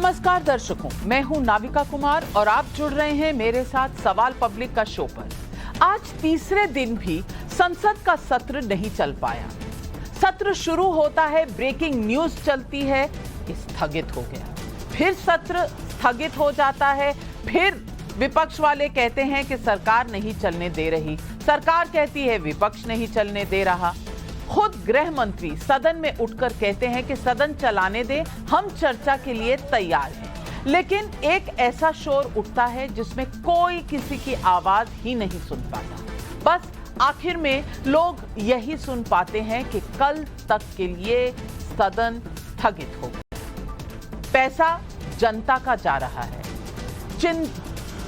नमस्कार दर्शकों, मैं हूं नाविका कुमार और आप जुड़ रहे हैं मेरे साथ सवाल पब्लिक का शो पर। आज तीसरे दिन भी संसद का सत्र नहीं चल पाया। सत्र शुरू होता है, ब्रेकिंग न्यूज चलती है, स्थगित हो गया। फिर सत्र स्थगित हो जाता है, फिर विपक्ष वाले कहते हैं कि सरकार नहीं चलने दे रही, सरकार कहती है विपक्ष नहीं चलने दे रहा। खुद गृह मंत्री सदन में उठकर कहते हैं कि सदन चलाने दे, हम चर्चा के लिए तैयार हैं। लेकिन एक ऐसा शोर उठता है जिसमें कोई किसी की आवाज ही नहीं सुन पाता। बस आखिर में लोग यही सुन पाते हैं कि कल तक के लिए सदन स्थगित हो गया। पैसा जनता का जा रहा है,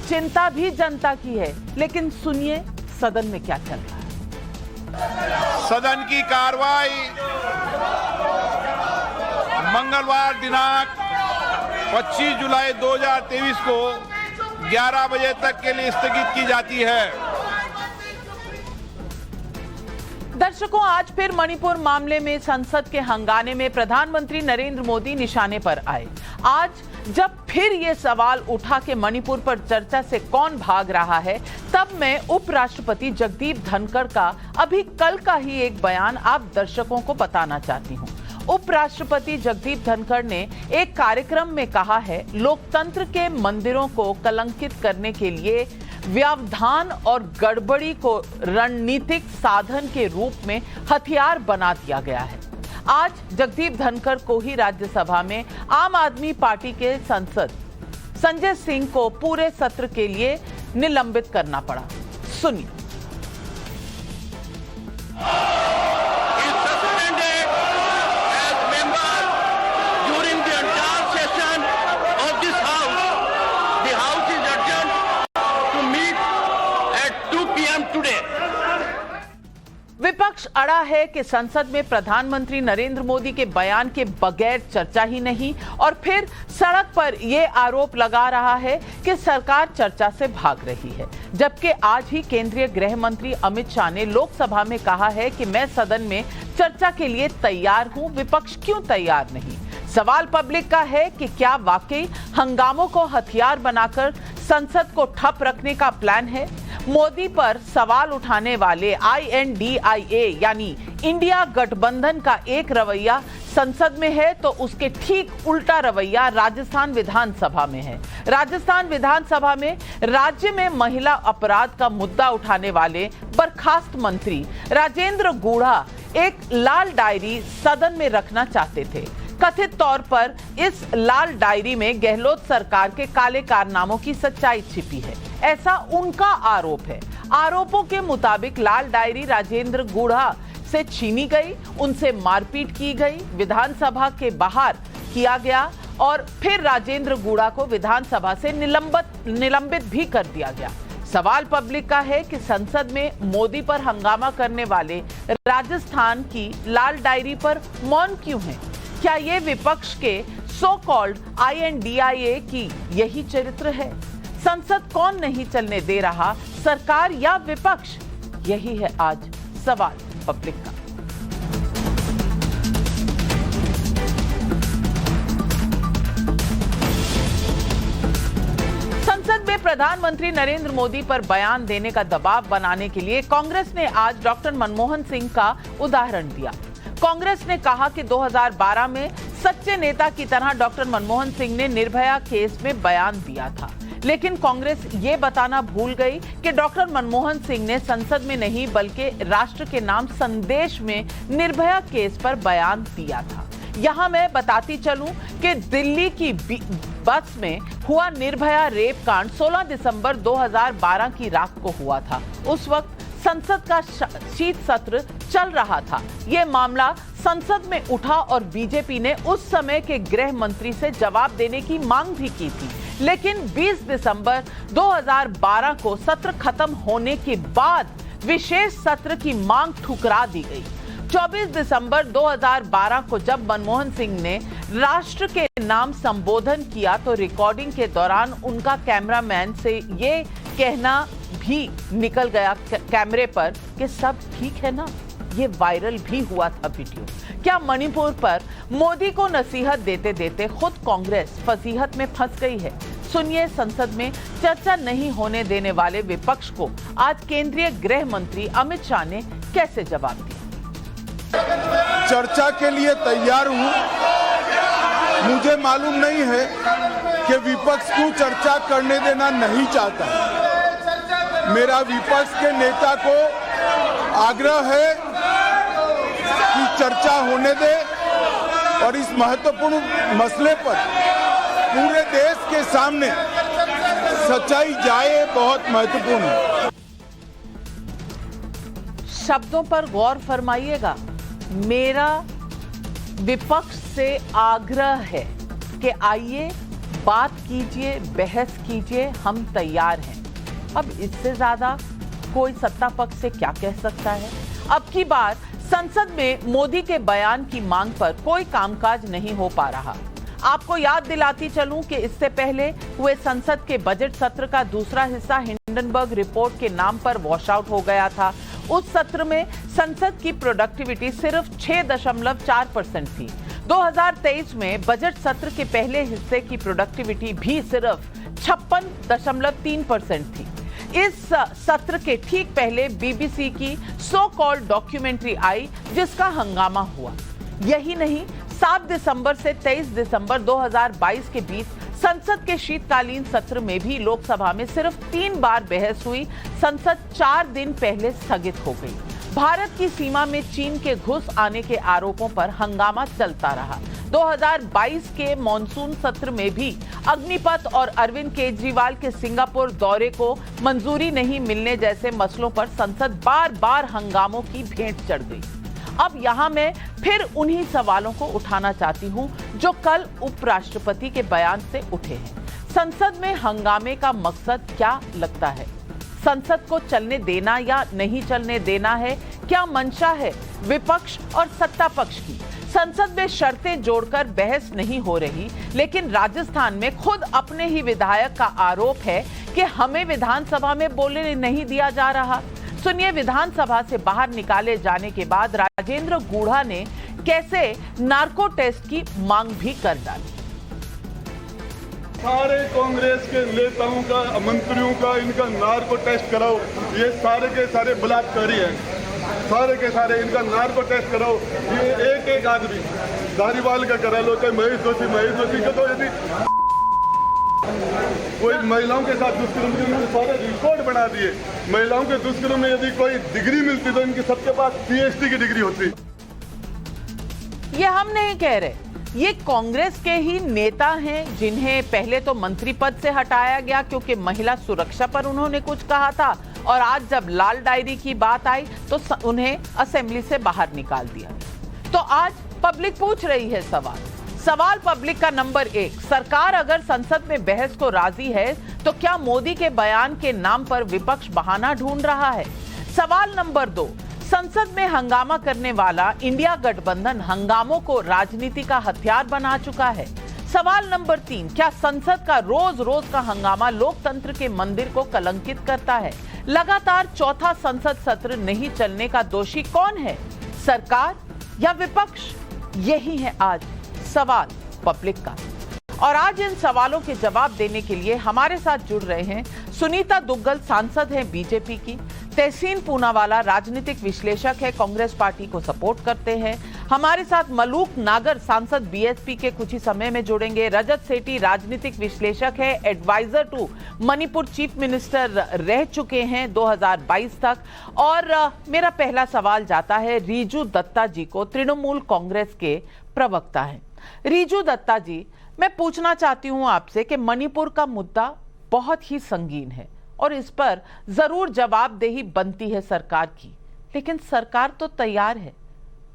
चिंता भी जनता की है, लेकिन सुनिए सदन में क्या चल रहा है। सदन की कार्रवाई मंगलवार दिनांक 25 जुलाई 2023 को 11 बजे तक के लिए स्थगित की जाती है। दर्शकों, आज फिर मणिपुर मामले में संसद के हंगामे में प्रधानमंत्री नरेंद्र मोदी निशाने पर आए। आज जब फिर ये सवाल उठा कि मणिपुर पर चर्चा से कौन भाग रहा है, तब मैं उपराष्ट्रपति जगदीप धनखड़ का अभी कल का ही एक बयान आप दर्शकों को बताना चाहती हूँ। उपराष्ट्रपति जगदीप धनखड़ ने एक कार्यक्रम में कहा है, लोकतंत्र के मंदिरों को कलंकित करने के लिए व्यवधान और गड़बड़ी को रणनीतिक साधन के रूप में हथियार बना दिया गया है। आज जगदीप धनखड़ को ही राज्यसभा में आम आदमी पार्टी के सांसद संजय सिंह को पूरे सत्र के लिए निलंबित करना पड़ा। सुनिए। विपक्ष अड़ा है कि संसद में प्रधानमंत्री नरेंद्र मोदी के बयान के बगैर चर्चा ही नहीं, और फिर सड़क पर यह आरोप लगा रहा है कि सरकार चर्चा से भाग रही है। जबकि आज ही केंद्रीय गृह मंत्री अमित शाह ने लोकसभा में कहा है कि मैं सदन में चर्चा के लिए तैयार हूं, विपक्ष क्यों तैयार नहीं। सवाल पब्लिक का है कि क्या वाकई हंगामों को हथियार बनाकर संसद को ठप रखने का प्लान है। मोदी पर सवाल उठाने वाले INDIA यानी इंडिया गठबंधन का एक रवैया संसद में है, तो उसके ठीक उल्टा रवैया राजस्थान विधानसभा में है। राजस्थान विधानसभा में राज्य में महिला अपराध का मुद्दा उठाने वाले बर्खास्त मंत्री राजेंद्र गुढ़ा एक लाल डायरी सदन में रखना चाहते थे। कथित तौर पर इस लाल डायरी में गहलोत सरकार के काले कारनामों की सच्चाई छिपी है, ऐसा उनका आरोप है। आरोपों के मुताबिक लाल डायरी राजेंद्र गुढ़ा से छीनी गई, उनसे मारपीट की गई, विधानसभा के बाहर किया गया और फिर राजेंद्र गुढ़ा को विधानसभा से निलंबित भी कर दिया गया। सवाल पब्लिक का है कि संसद में मोदी पर हंगामा करने वाले राजस्थान की लाल डायरी पर मौन क्यों है। क्या ये विपक्ष के सो कॉल्ड INDIA की यही चरित्र है। संसद कौन नहीं चलने दे रहा, सरकार या विपक्ष? यही है आज सवाल पब्लिक का। संसद में प्रधानमंत्री नरेंद्र मोदी पर बयान देने का दबाव बनाने के लिए कांग्रेस ने आज डॉक्टर मनमोहन सिंह का उदाहरण दिया। कांग्रेस ने कहा कि 2012 में सच्चे नेता की तरह डॉक्टर मनमोहन सिंह ने निर्भया केस में बयान दिया था, लेकिन कांग्रेस ये बताना भूल गई कि डॉक्टर मनमोहन सिंह ने संसद में नहीं बल्कि राष्ट्र के नाम संदेश में निर्भया केस पर बयान दिया था। यहां मैं बताती चलूं कि दिल्ली की बस में हुआ निर्भया रेप कांड 16 दिसंबर 2012 की रात को हुआ था। उस वक्त संसद का शीत सत्र चल रहा था। यह मामला संसद में उठा और बीजेपी ने उस समय के गृह मंत्री से जवाब देने की मांग भी की थी, लेकिन 20 दिसंबर 2012 को सत्र खत्म होने के बाद विशेष सत्र की मांग ठुकरा दी गई। 24 दिसंबर 2012 को जब मनमोहन सिंह ने राष्ट्र के नाम संबोधन किया तो रिकॉर्डिंग के दौरान उनका कैमरामैन से ये कहना भी निकल गया कैमरे पर कि सब ठीक है ना। ये वायरल भी हुआ था वीडियो। क्या मणिपुर पर मोदी को नसीहत देते देते खुद कांग्रेस फजीहत में फंस गई है? सुनिए संसद में चर्चा नहीं होने देने वाले विपक्ष को आज केंद्रीय गृह मंत्री अमित शाह ने कैसे जवाब दिया। चर्चा के लिए तैयार हूं। मुझे मालूम नहीं है कि विपक्ष को चर्चा करने देना नहीं चाहता। मेरा विपक्ष के नेता को आग्रह है कि चर्चा होने दे और इस महत्वपूर्ण मसले पर पूरे देश के सामने सच्चाई जाए, बहुत महत्वपूर्ण है। शब्दों पर गौर फरमाइएगा। मेरा विपक्ष से आग्रह है कि आइए बात कीजिए, बहस कीजिए, हम तैयार हैं। अब इससे ज्यादा कोई सत्ता पक्ष से क्या कह सकता है? अब की बार संसद में मोदी के बयान की मांग पर कोई कामकाज नहीं हो पा रहा। आपको याद दिलाती चलूं कि इससे पहले हुए संसद के बजट सत्र का दूसरा हिस्सा हिंडनबर्ग रिपोर्ट के नाम पर वॉश आउट हो गया था। उस सत्र में संसद की प्रोडक्टिविटी सिर्फ 6.4% थी। 2023 में बजट सत्र के पहले हिस्से की प्रोडक्टिविटी भी सिर्फ 56.3% थी। इस सत्र के ठीक पहले बीबीसी की सो कॉल्ड डॉक्यूमेंट्री आई, जिसका हंगामा हुआ। यही नहीं, 7 दिसंबर से 23 दिसंबर 2022 के बीच संसद के शीतकालीन सत्र में भी लोकसभा में सिर्फ 3 बार बहस हुई। संसद 4 दिन पहले स्थगित हो गई। भारत की सीमा में चीन के घुस आने के आरोपों पर हंगामा चलता रहा। 2022 के मॉनसून सत्र में भी अग्निपथ और अरविंद केजरीवाल के सिंगापुर दौरे को मंजूरी नहीं मिलने जैसे मसलों पर संसद बार बार हंगामों की भेंट चढ़ गई। अब यहां मैं फिर उन्हीं सवालों को उठाना चाहती हूं जो कल उपराष्ट्रपति के बयान से उठे हैं। संसद में हंगामे का मकसद क्या लगता है? संसद को चलने देना या नहीं चलने देना है? क्या मंशा है विपक्ष और सत्ता पक्ष की? संसद में शर्तें जोड़कर बहस नहीं हो रही, लेकिन राजस्थान में खुद अपने ही विधायक का आरोप है कि हमें विधानसभा में बोलने नहीं दिया जा रहा। सुनिए विधानसभा से बाहर निकाले जाने के बाद राजेंद्र गुढ़ा ने कैसे नार्को टेस्ट की मांग भी कर डाली। सारे कांग्रेस के नेताओं का, मंत्रियों का, इनका नार्को टेस्ट कराओ। ये सारे के सारे बलात्कारी हैं, सारे के सारे इनका नार्को टेस्ट कराओ। ये एक एक आदमी धारीवाल का करा लो, चाहे महेश जोशी का, तो यदि कोई महिलाओं के साथ दुष्कर्म के सारे रिकॉर्ड बना दिए। महिलाओं के दुष्कर्म में यदि कोई डिग्री मिलती तो इनकी सबके पास पीएचडी की डिग्री होती। ये हम नहीं कह रहे, ये कांग्रेस के ही नेता हैं जिन्हें पहले तो मंत्री पद से हटाया गया क्योंकि महिला सुरक्षा पर उन्होंने कुछ कहा था, और आज जब लाल डायरी की बात आई तो उन्हें असेंबली से बाहर निकाल दिया। तो आज पब्लिक पूछ रही है सवाल पब्लिक का नंबर 1, सरकार अगर संसद में बहस को राजी है तो क्या मोदी के बयान के नाम पर विपक्ष बहाना ढूंढ रहा है? सवाल नंबर 2, संसद में हंगामा करने वाला इंडिया गठबंधन हंगामों को राजनीति का हथियार बना चुका है। सवाल नंबर 3, क्या संसद का रोज का हंगामा लोकतंत्र के मंदिर को कलंकित करता है? लगातार चौथा संसद सत्र नहीं चलने का दोषी कौन है, सरकार या विपक्ष? यही है आज सवाल पब्लिक का। और आज इन सवालों के जवाब देने के लिए हमारे साथ जुड़ रहे हैं सुनीता दुग्गल, सांसद हैं बीजेपी की, तहसीन पूनावाला राजनीतिक विश्लेषक है, कांग्रेस पार्टी को सपोर्ट करते हैं। हमारे साथ मलूक नागर, सांसद बीएसपी के, कुछ ही समय में जुड़ेंगे। रजत सेठी राजनीतिक विश्लेषक है, advisor to Manipur chief minister रह चुके हैं 2022 तक। और मेरा पहला सवाल जाता है रीजू दत्ता जी को, तृणमूल कांग्रेस के प्रवक्ता हैं। रीजू दत्ता जी, मैं पूछना चाहती हूं आपसे कि मणिपुर का मुद्दा बहुत ही संगीन है और इस पर जरूर जवाबदेही बनती है सरकार की, लेकिन सरकार तो तैयार है,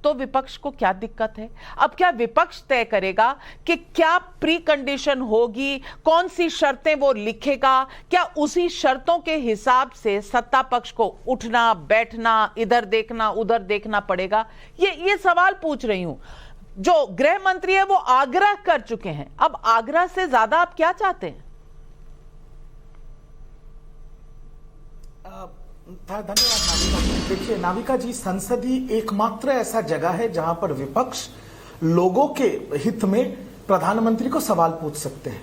तो विपक्ष को क्या दिक्कत है? अब क्या विपक्ष तय करेगा कि क्या प्री कंडीशन होगी, कौन सी शर्तें वो लिखेगा? क्या उसी शर्तों के हिसाब से सत्ता पक्ष को उठना बैठना, इधर देखना उधर देखना पड़ेगा? ये सवाल पूछ रही हूं। जो गृह मंत्री है वो आग्रह कर चुके हैं, अब आग्रह से ज्यादा आप क्या चाहते हैं? धन्यवाद नाविका जी। देखिए नाविका जी, संसद ही एकमात्र ऐसा जगह है जहां पर विपक्ष लोगों के हित में प्रधानमंत्री को सवाल पूछ सकते हैं।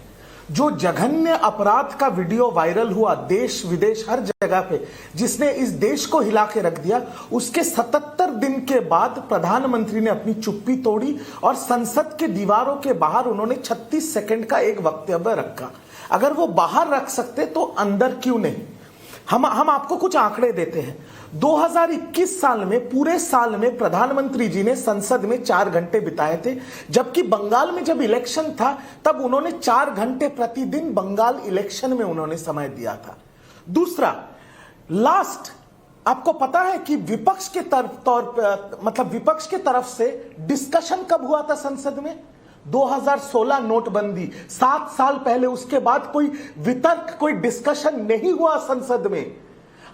जो जघन्य अपराध का वीडियो वायरल हुआ देश विदेश हर जगह पे, जिसने इस देश को हिला के रख दिया, उसके 77 दिन के बाद प्रधानमंत्री ने अपनी चुप्पी तोड़ी और संसद के दीवारों के बाहर उन्होंने 36 सेकंड का एक वक्तव्य रखा। अगर वो बाहर रख सकते तो अंदर क्यों नहीं? हम आपको कुछ आंकड़े देते हैं। 2021 साल में पूरे साल में प्रधानमंत्री जी ने संसद में 4 घंटे बिताए थे, जबकि बंगाल में जब इलेक्शन था तब उन्होंने 4 घंटे प्रतिदिन बंगाल इलेक्शन में उन्होंने समय दिया था। दूसरा, लास्ट आपको पता है कि विपक्ष के विपक्ष के तरफ से डिस्कशन कब हुआ था संसद में? 2016 नोटबंदी, 7 साल पहले। उसके बाद कोई वितर्क, कोई डिस्कशन नहीं हुआ संसद में।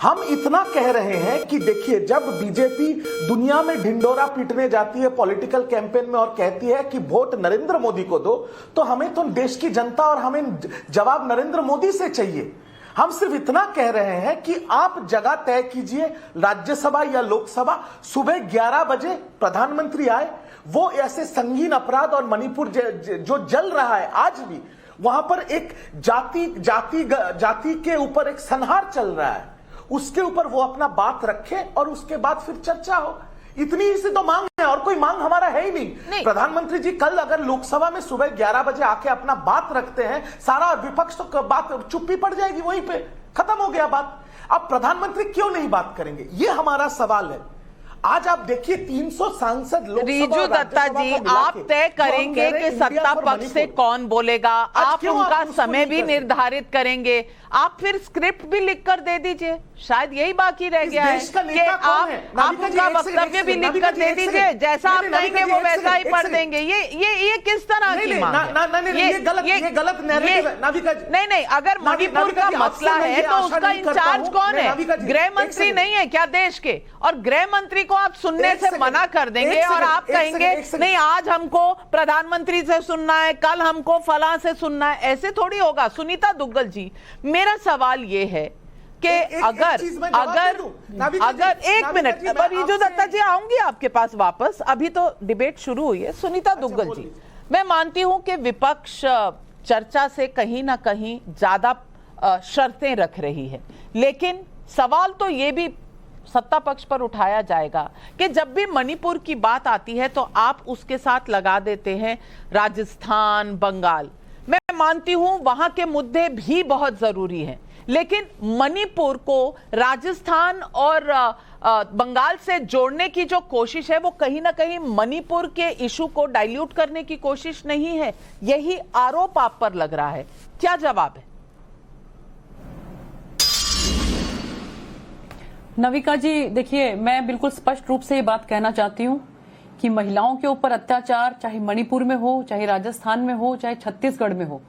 हम इतना कह रहे हैं कि देखिए, जब बीजेपी दुनिया में ढिंडोरा पीटने जाती है पॉलिटिकल कैंपेन में और कहती है कि वोट नरेंद्र मोदी को दो, तो हमें तो देश की जनता और हमें जवाब नरेंद्र मोदी से चाहिए। हम सिर्फ इतना कह रहे हैं कि आप जगह तय कीजिए, राज्यसभा या लोकसभा। सुबह 11 बजे प्रधानमंत्री आए, वो ऐसे संगीन अपराध और मणिपुर जो जल रहा है आज भी, वहां पर एक जाति के ऊपर एक संहार चल रहा है, उसके ऊपर वो अपना बात रखे और उसके बाद फिर चर्चा हो। इतनी ही सी तो मांग है, और कोई मांग हमारा है ही नहीं। प्रधानमंत्री जी कल अगर लोकसभा में सुबह 11 बजे आके अपना बात रखते हैं, सारा विपक्ष तो बात चुप्पी पड़ जाएगी, वहीं पे खत्म हो गया बात। अब प्रधानमंत्री क्यों नहीं बात करेंगे, ये हमारा सवाल है। आज आप देखिए 300 सांसद रिजू दत्ता जी, आप तय करेंगे कि सत्ता पक्ष से कौन बोलेगा, आप उनका समय भी निर्धारित करेंगे, आप फिर स्क्रिप्ट भी लिखकर दे दीजिए। शायद यही बाकी रह गया है कि आप उनका वक्तव्य भी लिखकर दे दीजिए, जैसा आप कहेंगे वो वैसा ही पढ़ देंगे। ये किस तरह की मांग है? ये गलत नैरेटिव है नाविका जी। नहीं, अगर मणिपुर का मसला है तो उसका इंचार्ज कौन है? गृह मंत्री नहीं है क्या देश के? और गृह मंत्री को आप सुनने से मना कर देंगे और आप कहेंगे नहीं, आज हमको प्रधानमंत्री से सुनना है, कल हमको फलां से सुनना है। ऐसे थोड़ी होगा। सुनीता दुग्गल जी, मेरा सवाल ये है कि अगर एक मिनट, रिजू दत्ता जी आऊंगी आपके पास वापस, अभी तो डिबेट शुरू हुई है। सुनीता दुग्गल जी, मैं मानती हूं कि विपक्ष चर्चा से कहीं ना कहीं ज्यादा शर्तें रख रही है, लेकिन सवाल तो ये भी सत्ता पक्ष पर उठाया जाएगा कि जब भी मणिपुर की बात आती है तो आप उसके साथ लगा देते हैं राजस्थान, बंगाल। मैं मानती हूं वहां के मुद्दे भी बहुत जरूरी हैं, लेकिन मणिपुर को राजस्थान और बंगाल से जोड़ने की जो कोशिश है वो कहीं ना कहीं मणिपुर के इशू को डाइल्यूट करने की कोशिश नहीं है। यही आरोप आप पर लग रहा है, क्या जवाब है? नविका जी, देखिए, मैं बिल्कुल स्पष्ट रूप से ये बात कहना चाहती हूँ कि महिलाओं के ऊपर अत्याचार चाहे मणिपुर में हो, चाहे राजस्थान में हो, चाहे छत्तीसगढ़ में हो,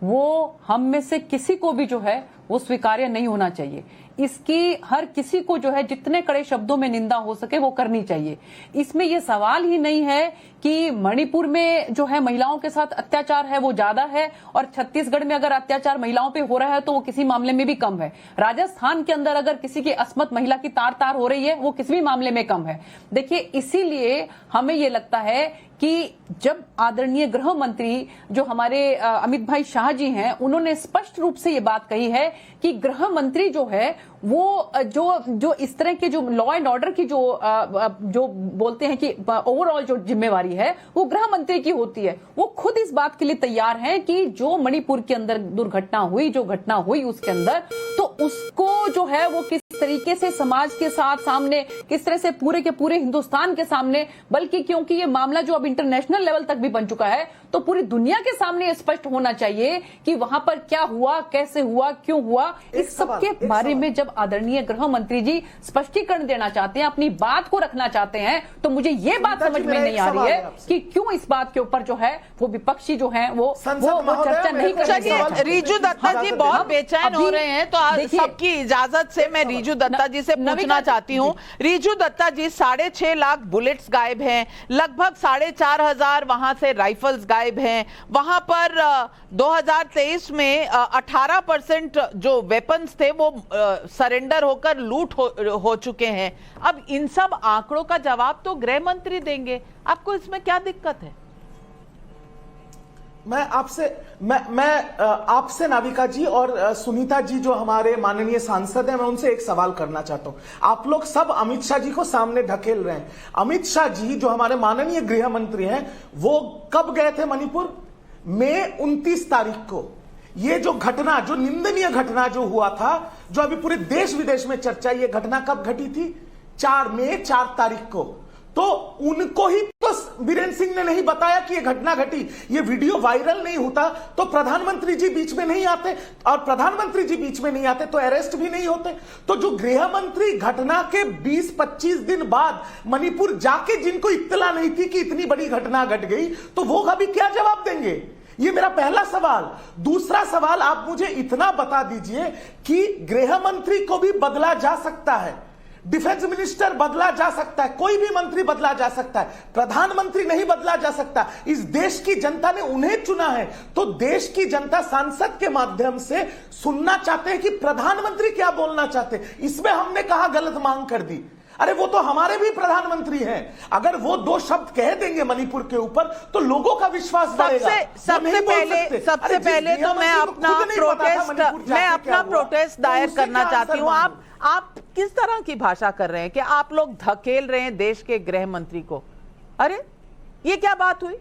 वो हम में से किसी को भी जो है वो स्वीकार्य नहीं होना चाहिए। इसकी हर किसी को जो है जितने कड़े शब्दों में निंदा हो सके वो करनी चाहिए। इसमें ये सवाल ही नहीं है कि मणिपुर में जो है महिलाओं के साथ अत्याचार है वो ज्यादा है और छत्तीसगढ़ में अगर अत्याचार महिलाओं पे हो रहा है तो वो किसी मामले में भी कम है। राजस्थान के अंदर अगर किसी की अस्मत महिला की तार तार हो रही है वो किसी भी मामले में कम है। देखिए, इसीलिए हमें ये लगता है कि जब आदरणीय गृह मंत्री जो हमारे अमित भाई शाह जी हैं, उन्होंने स्पष्ट रूप से ये बात कही है कि गृह मंत्री जो है वो जो इस तरह के जो लॉ एंड ऑर्डर की जो बोलते हैं कि ओवरऑल जो जिम्मेवारी है वो गृह मंत्री की होती है। वो खुद इस बात के लिए तैयार हैं कि जो मणिपुर के अंदर दुर्घटना हुई, जो घटना हुई उसके अंदर, तो उसको जो है वो किस तरीके से समाज के साथ सामने, किस तरह से पूरे के पूरे हिंदुस्तान के सामने, बल्कि क्योंकि ये मामला जो अब इंटरनेशनल लेवल तक भी बन चुका है तो पूरी दुनिया के सामने स्पष्ट होना चाहिए कि वहां पर क्या हुआ, कैसे हुआ, क्यों हुआ। इस सब के बारे में जब आदरणीय गृह मंत्री जी स्पष्टीकरण देना चाहते हैं, अपनी बात को रखना चाहते हैं, तो मुझे ये बात समझ में नहीं आ रही है कि क्यों इस बात के ऊपर जो है वो विपक्षी जो है वो चर्चा नहीं कर रहे। रिजू दत्ता जी बहुत बेचैन हो रहे हैं, तो सबकी इजाजत से मैं रिजू दत्ता जी से पूछना चाहती हूँ। रिजू दत्ता जी, 6.5 लाख बुलेट्स गायब हैं, लगभग 4,500 वहां से राइफल्स गायब गायब हैं, वहां पर 2023 में 18% जो वेपन्स थे वो सरेंडर होकर लूट हो चुके हैं। अब इन सब आंकड़ों का जवाब तो गृह मंत्री देंगे, आपको इसमें क्या दिक्कत है? मैं आपसे नाविका जी और सुनीता जी जो हमारे माननीय सांसद हैं, मैं उनसे एक सवाल करना चाहता हूं। आप लोग सब अमित शाह जी को सामने ढकेल रहे हैं। अमित शाह जी जो हमारे माननीय गृह मंत्री हैं, वो कब गए थे मणिपुर? मई 29 तारीख को। ये जो घटना, जो निंदनीय घटना जो हुआ था, जो अभी पूरे देश विदेश में चर्चा, ये घटना कब घटी थी? 4 तारीख को। तो उनको ही तो बीरेंद्र सिंह ने नहीं बताया कि ये घटना घटी, ये वीडियो वायरल नहीं होता तो प्रधानमंत्री जी बीच में नहीं आते, और प्रधानमंत्री जी बीच में नहीं आते तो अरेस्ट भी नहीं होते। तो जो गृह मंत्री घटना के 20-25 दिन बाद मणिपुर जाके जिनको इत्तला नहीं थी कि इतनी बड़ी घटना घट गई, तो वो अभी क्या जवाब देंगे? ये मेरा पहला सवाल। दूसरा सवाल, आप मुझे इतना बता दीजिए कि गृह मंत्री को भी बदला जा सकता है, डिफेंस मिनिस्टर बदला जा सकता है, कोई भी मंत्री बदला जा सकता है, प्रधानमंत्री नहीं बदला जा सकता। इस देश की जनता ने उन्हें चुना है, तो देश की जनता सांसद के माध्यम से सुनना चाहते हैं कि प्रधानमंत्री क्या बोलना चाहते हैं। इसमें हमने कहा गलत मांग कर दी। अरे वो तो हमारे भी प्रधानमंत्री हैं, अगर वो 2 शब्द कह देंगे मणिपुर के ऊपर तो लोगों का विश्वास बढ़ेगा। सबसे पहले तो मैं अपना प्रोटेस्ट दायर करना चाहती हूँ। आप किस तरह की भाषा कर रहे हैं कि आप लोग धकेल रहे हैं देश के गृह मंत्री को? अरे ये क्या बात हुई?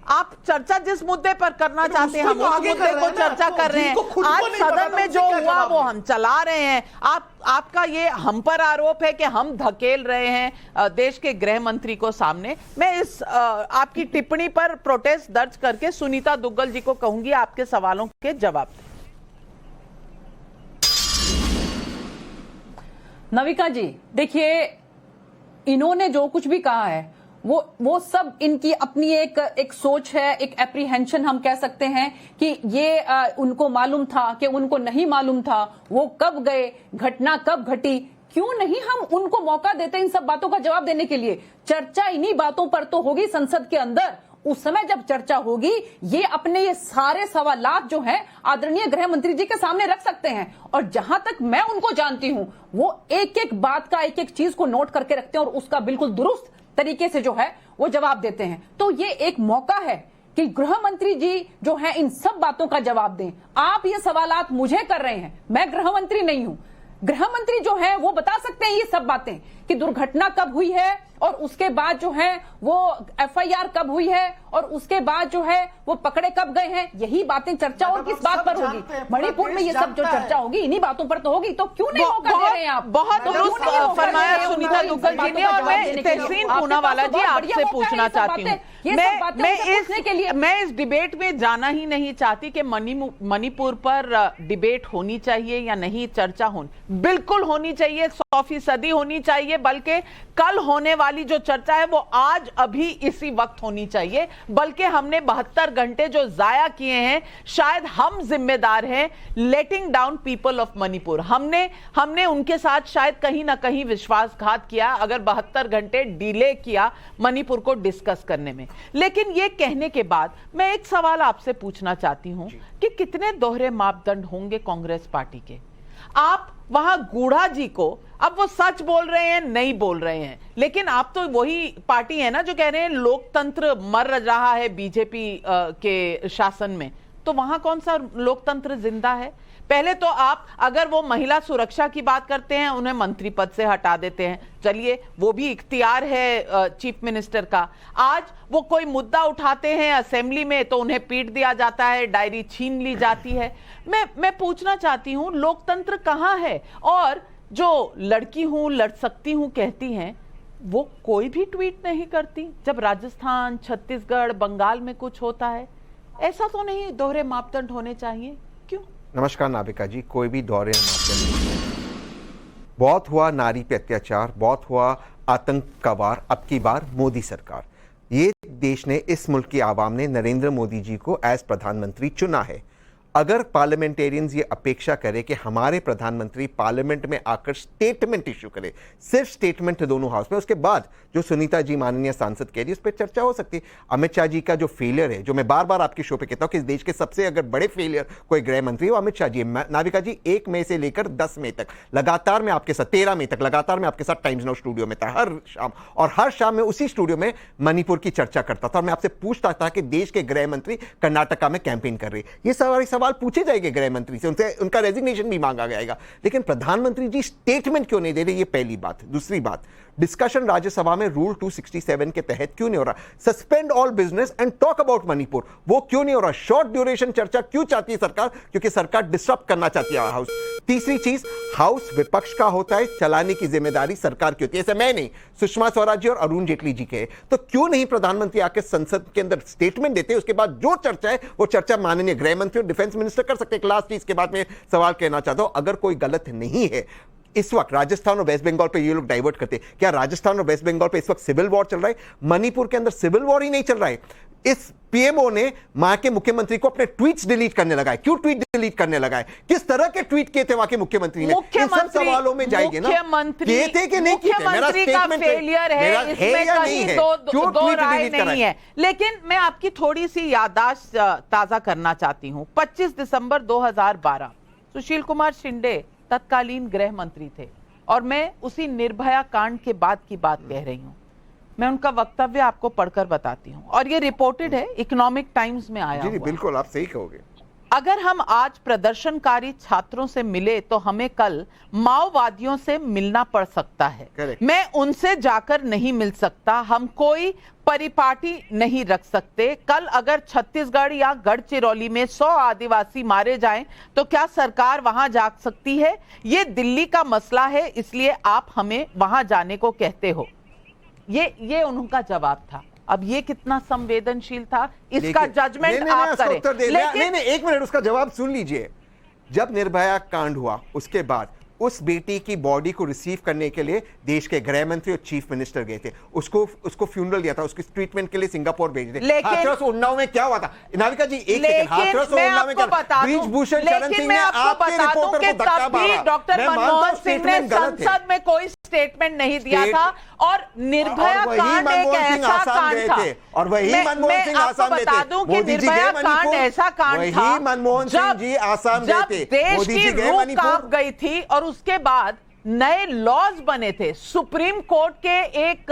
आप चर्चा जिस मुद्दे पर करना चाहते हैं, हम उस मुद्दे को चर्चा कर रहे हैं। आज सदन में जो हुआ वो हम चला रहे हैं। आपका ये हम पर आरोप है कि हम धकेल रहे हैं देश के गृह मंत्री को सामने। मैं इस आपकी टिप्पणी पर प्रोटेस्ट दर्ज करके सुनीता दुग्गल जी को कहूंगी आपके सवालों के जवाब दें। नविका जी, देखिए, इन्होंने जो कुछ भी कहा है वो सब इनकी अपनी एक सोच है, एक एप्रीहेंशन हम कह सकते हैं कि ये उनको मालूम था कि उनको नहीं मालूम था, वो कब गए, घटना कब घटी। क्यों नहीं हम उनको मौका देते इन सब बातों का जवाब देने के लिए? चर्चा इन्हीं बातों पर तो होगी संसद के अंदर। उस समय जब चर्चा होगी, ये अपने ये सारे सवालात जो हैं आदरणीय गृह मंत्री जी के सामने रख सकते हैं। और जहां तक मैं उनको जानती हूं, वो एक एक बात का, एक एक चीज को नोट करके रखते हैं और उसका बिल्कुल दुरुस्त तरीके से जो है वो जवाब देते हैं। तो ये एक मौका है कि गृह मंत्री जी जो है इन सब बातों का जवाब दें। आप ये सवालात मुझे कर रहे हैं, मैं गृह मंत्री नहीं हूं। गृह मंत्री जो है वो बता सकते हैं ये सब बातें कि दुर्घटना कब हुई है और उसके बाद जो है वो एफआईआर कब हुई है और उसके बाद जो है वो पकड़े कब गए हैं। यही बातें चर्चा और किस बात पर होगी? मणिपुर में ये सब जो चर्चा होगी इन्हीं बातों पर तो होगी। तो क्यों नहीं मौका दे रहे हैं आप? बहुत दुरुस्त फरमाया सुनीता दुग्गल जी ने। और मैं तहसीन पूनावाला जी आपसे पूछना चाहती हूँ, मैं इस डिबेट में जाना ही नहीं चाहती कि मणिपुर पर डिबेट होनी चाहिए या नहीं, चर्चा होनी बिल्कुल होनी चाहिए, 100% होनी चाहिए। बल्कि कल होने वाली जो चर्चा है वो आज अभी इसी वक्त होनी चाहिए। बल्कि हमने 72 घंटे जो जाया किए हैं, शायद हम जिम्मेदार हैं लेटिंग डाउन पीपल ऑफ मणिपुर। हमने उनके साथ शायद कहीं ना कहीं विश्वासघात किया अगर 72 घंटे डिले किया मणिपुर को डिस्कस करने में। लेकिन ये कहने के बाद मैं एक सवाल आपसे पूछना चाहती हूं कि कितने दोहरे मापदंड होंगे कांग्रेस पार्टी के? आप वहां गूढ़ा जी को, अब वो सच बोल रहे हैं नहीं बोल रहे हैं, लेकिन आप तो वही पार्टी है ना जो कह रहे हैं लोकतंत्र मर रहा है बीजेपी के शासन में। तो वहां कौन सा लोकतंत्र जिंदा है? पहले तो आप अगर वो महिला सुरक्षा की बात करते हैं, उन्हें मंत्री पद से हटा देते हैं, चलिए वो भी इख्तियार है चीफ मिनिस्टर का। आज वो कोई मुद्दा उठाते हैं असेंबली में तो उन्हें पीट दिया जाता है, डायरी छीन ली जाती है। मैं पूछना चाहती हूं, लोकतंत्र कहां है? और जो लड़की हूं, लड़ सकती हूं कहती हैं, वो कोई भी ट्वीट नहीं करती जब राजस्थान, छत्तीसगढ़, बंगाल में कुछ होता है। ऐसा तो नहीं दोहरे मापदंड होने चाहिए? क्यों? नमस्कार नाविका जी, कोई भी दोहरे मापदंड नहीं। बहुत हुआ नारी पे अत्याचार, बहुत हुआ आतंक का वार, अब की बार मोदी सरकार। ये देश ने, इस मुल्क की आवाम ने नरेंद्र मोदी जी को एज प्रधानमंत्री चुना है अगर पार्लियामेंटेरियंस ये अपेक्षा करें कि हमारे प्रधानमंत्री पार्लियामेंट में आकर स्टेटमेंट इश्यू करे, सिर्फ स्टेटमेंट दोनों हाउस में, उसके बाद जो सुनीता जी माननीय सांसद कह रही है उस पर चर्चा हो सकती है। अमित शाह जी का जो फेलियर है, जो मैं बार बार आपके शो पे कहता हूं कि इस देश के सबसे अगर बड़े फेलियर कोई गृह मंत्री वो अमित शाह जी है। नाविका जी 1 मई से लेकर 10 मई तक लगातार मैं आपके साथ, 13 मई तक लगातार मैं आपके साथ टाइम्स नाउ स्टूडियो में था हर शाम, और हर शाम में उसी स्टूडियो में मणिपुर की चर्चा करता था और मैं आपसे पूछता था कि देश के गृह मंत्री कर्नाटका में कैंपेन कर रही, ये सारे सवाल पूछे जाएंगे गृह मंत्री से, उनसे उनका रेजिग्नेशन भी मांगा जाएगा, लेकिन प्रधानमंत्री जी स्टेटमेंट क्यों नहीं दे रहे? ये पहली बात। दूसरी बात, डिस्कशन राज्यसभा में रूल 267 के तहत क्यों नहीं हो रहा? Suspend all business and talk about Manipur, वो क्यों नहीं हो रहा? शॉर्ट ड्यूरेशन चर्चा क्यों चाहती है सरकार? क्योंकि सरकार डिस्टर्ब करना चाहती है हाउस। तीसरी चीज, हाउस विपक्ष का होता है, चलाने की जिम्मेदारी सरकार की होती है, ऐसे मैं नहीं, सुषमा स्वराज जी और अरुण जेटली जी के। तो क्यों नहीं प्रधानमंत्री आके संसद के अंदर स्टेटमेंट देते, उसके बाद जो चर्चा है वो चर्चा माननीय गृह मंत्री और डिफेंस मिनिस्टर कर सकते हैं। लास्ट चीज के बाद में सवाल कहना चाहता हूं, अगर कोई गलत नहीं है, इस वक्त राजस्थान और वेस्ट बंगाल पे ये लोग डाइवर्ट करते हैं, क्या राजस्थान और वेस्ट बंगाल पे इस वक्त सिविल वॉर चल रहा है? मणिपुर के अंदर सिविल वॉर ही नहीं चल रहा है। इस पीएमओ ने वहां के मुख्यमंत्री को अपने ट्वीट्स डिलीट करने लगा है। क्यों ट्वीट डिलीट करने लगा है? किस तरह के ट्वीट किए थे वहां के मुख्यमंत्री ने? इन सब सवालों में जाएंगे ना, किए थे कि नहीं किए थे? मेरा स्टेटमेंट फेलियर है, इसमें कहीं दो राय नहीं है। लेकिन मैं आपकी थोड़ी सी याददाश्त ताजा करना चाहती हूं। 25 दिसंबर 2012 सुशील कुमार शिंदे तत्कालीन गृह मंत्री थे और मैं उसी निर्भया कांड के बाद की बात कह रही हूं। मैं उनका वक्तव्य आपको पढ़कर बताती हूं और ये रिपोर्टेड है, इकोनॉमिक टाइम्स में आया जी, बिल्कुल आप सही कहोगे। अगर हम आज प्रदर्शनकारी छात्रों से मिले तो हमें कल माओवादियों से मिलना पड़ सकता है। Correct. मैं उनसे जाकर नहीं मिल सकता, हम कोई परिपाटी नहीं रख सकते। कल अगर छत्तीसगढ़ या गढ़चिरौली में 100 आदिवासी मारे जाएं तो क्या सरकार वहां जा सकती है? ये दिल्ली का मसला है, इसलिए आप हमें वहां जाने को कहते हो। ये उनका जवाब था। अब ये कितना संवेदनशील था, इसका जजमेंट आप करें। लेकिन एक मिनट, उसका जवाब सुन लीजिए। जब निर्भया कांड हुआ उसके बाद उस बेटी की बॉडी को रिसीव करने के लिए देश के गृह मंत्री और चीफ मिनिस्टर गए थे, उसको फ्यूनरल दिया था, उसकी ट्रीटमेंट के लिए सिंगापुर भेजे थे। हाथरस उन्नाव में क्या हुआ था? नाविका जी एक सेकंड, हाथरस उन्नाव में क्या? ब्रिजभूषण शरण सिंह ने आपके रिपोर्टर को धक्का मारा। डॉक्टर मनमोहन सिंह ने संसद में कोई स्टेटमेंट नहीं दिया था और निर्भया कांड एक ऐसा कांड था, और वही मनमोहन सिंह आसाम में थे। मोदी जी गए मणिपुर, ऐसा कांड था, मनमोहन सिंह जी आसाम गए थे, देश की रूह कांप गई थी और उसके बाद नए लॉज बने थे। सुप्रीम कोर्ट के एक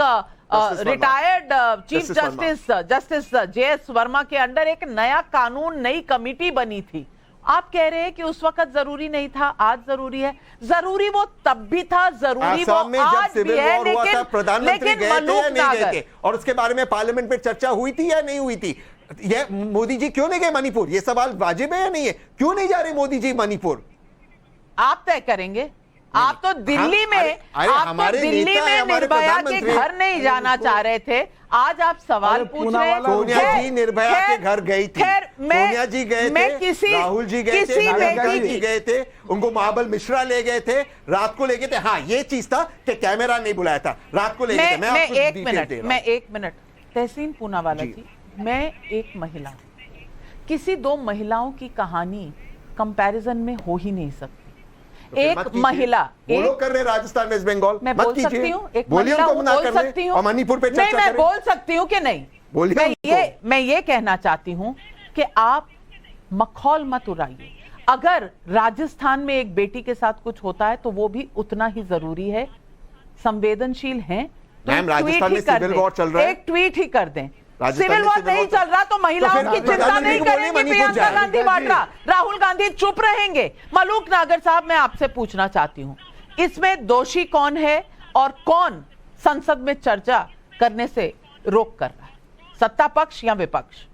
retired chief justice JS Verma के अंडर एक नया कानून, नई कमिटी बनी थी। आप कह रहे हैं कि उस वक्त जरूरी नहीं था, आज जरूरी है। जरूरी वो तब भी था, जरूरी वो आज भी है, लेकिन प्रधानमंत्री गए थे या नहीं गए थे? और उसके बारे में पार्लियामेंट में चर्चा हुई थी या नहीं हुई थी? ये मोदी जी क्यों नहीं गए मणिपुर? ये सवाल वाजिब है या नहीं है? क्यों नहीं जा रहे मोदी जी मणिपुर? आप तय करेंगे। आप तो दिल्ली में, दिल्ली में निर्भया के घर नहीं जाना चाह रहे थे, आज आप सवाल पूछ रहे हैं। सोनिया जी निर्भया के घर गई थी, सोनिया जी गए थे, राहुल जी गए थे, मेनका जी गए थे, उनको महाबल मिश्रा ले गए थे, रात को ले गए थे। हाँ, ये चीज था कि कैमरा नहीं बुलाया था, रात को ले गए थे। मैं एक मिनट तहसीन पूनावाला जी, मैं एक महिला, किसी दो महिलाओं की कहानी कंपैरिजन में हो ही नहीं सकती। तो एक महिला, वो लोग कर रहे राजस्थान वेस्ट बंगाल, मैं बोल सकती हूँ, एक महिला बोल सकती हूँ, और मणिपुर पे चर्चा नहीं, मैं बोल सकती हूँ कि नहीं? मैं ये कहना चाहती हूँ कि आप मखौल मत उड़ाइए। अगर राजस्थान में एक बेटी के साथ कुछ होता है तो वो भी उतना ही जरूरी है। संवेदनशील हैं तो राजस्थान में सिविल वॉर चल रहा है, एक ट्वीट ही कर दें। सिविल वॉर नहीं चल रहा तो महिलाओं की चिंता नहीं करेंगे प्रियंका गांधी वाड्रा, राहुल गांधी चुप रहेंगे। मलूक नागर साहब, मैं आपसे पूछना चाहती हूं, इसमें दोषी कौन है और कौन संसद में चर्चा करने से रोक कर रहा है, सत्ता पक्ष या विपक्ष?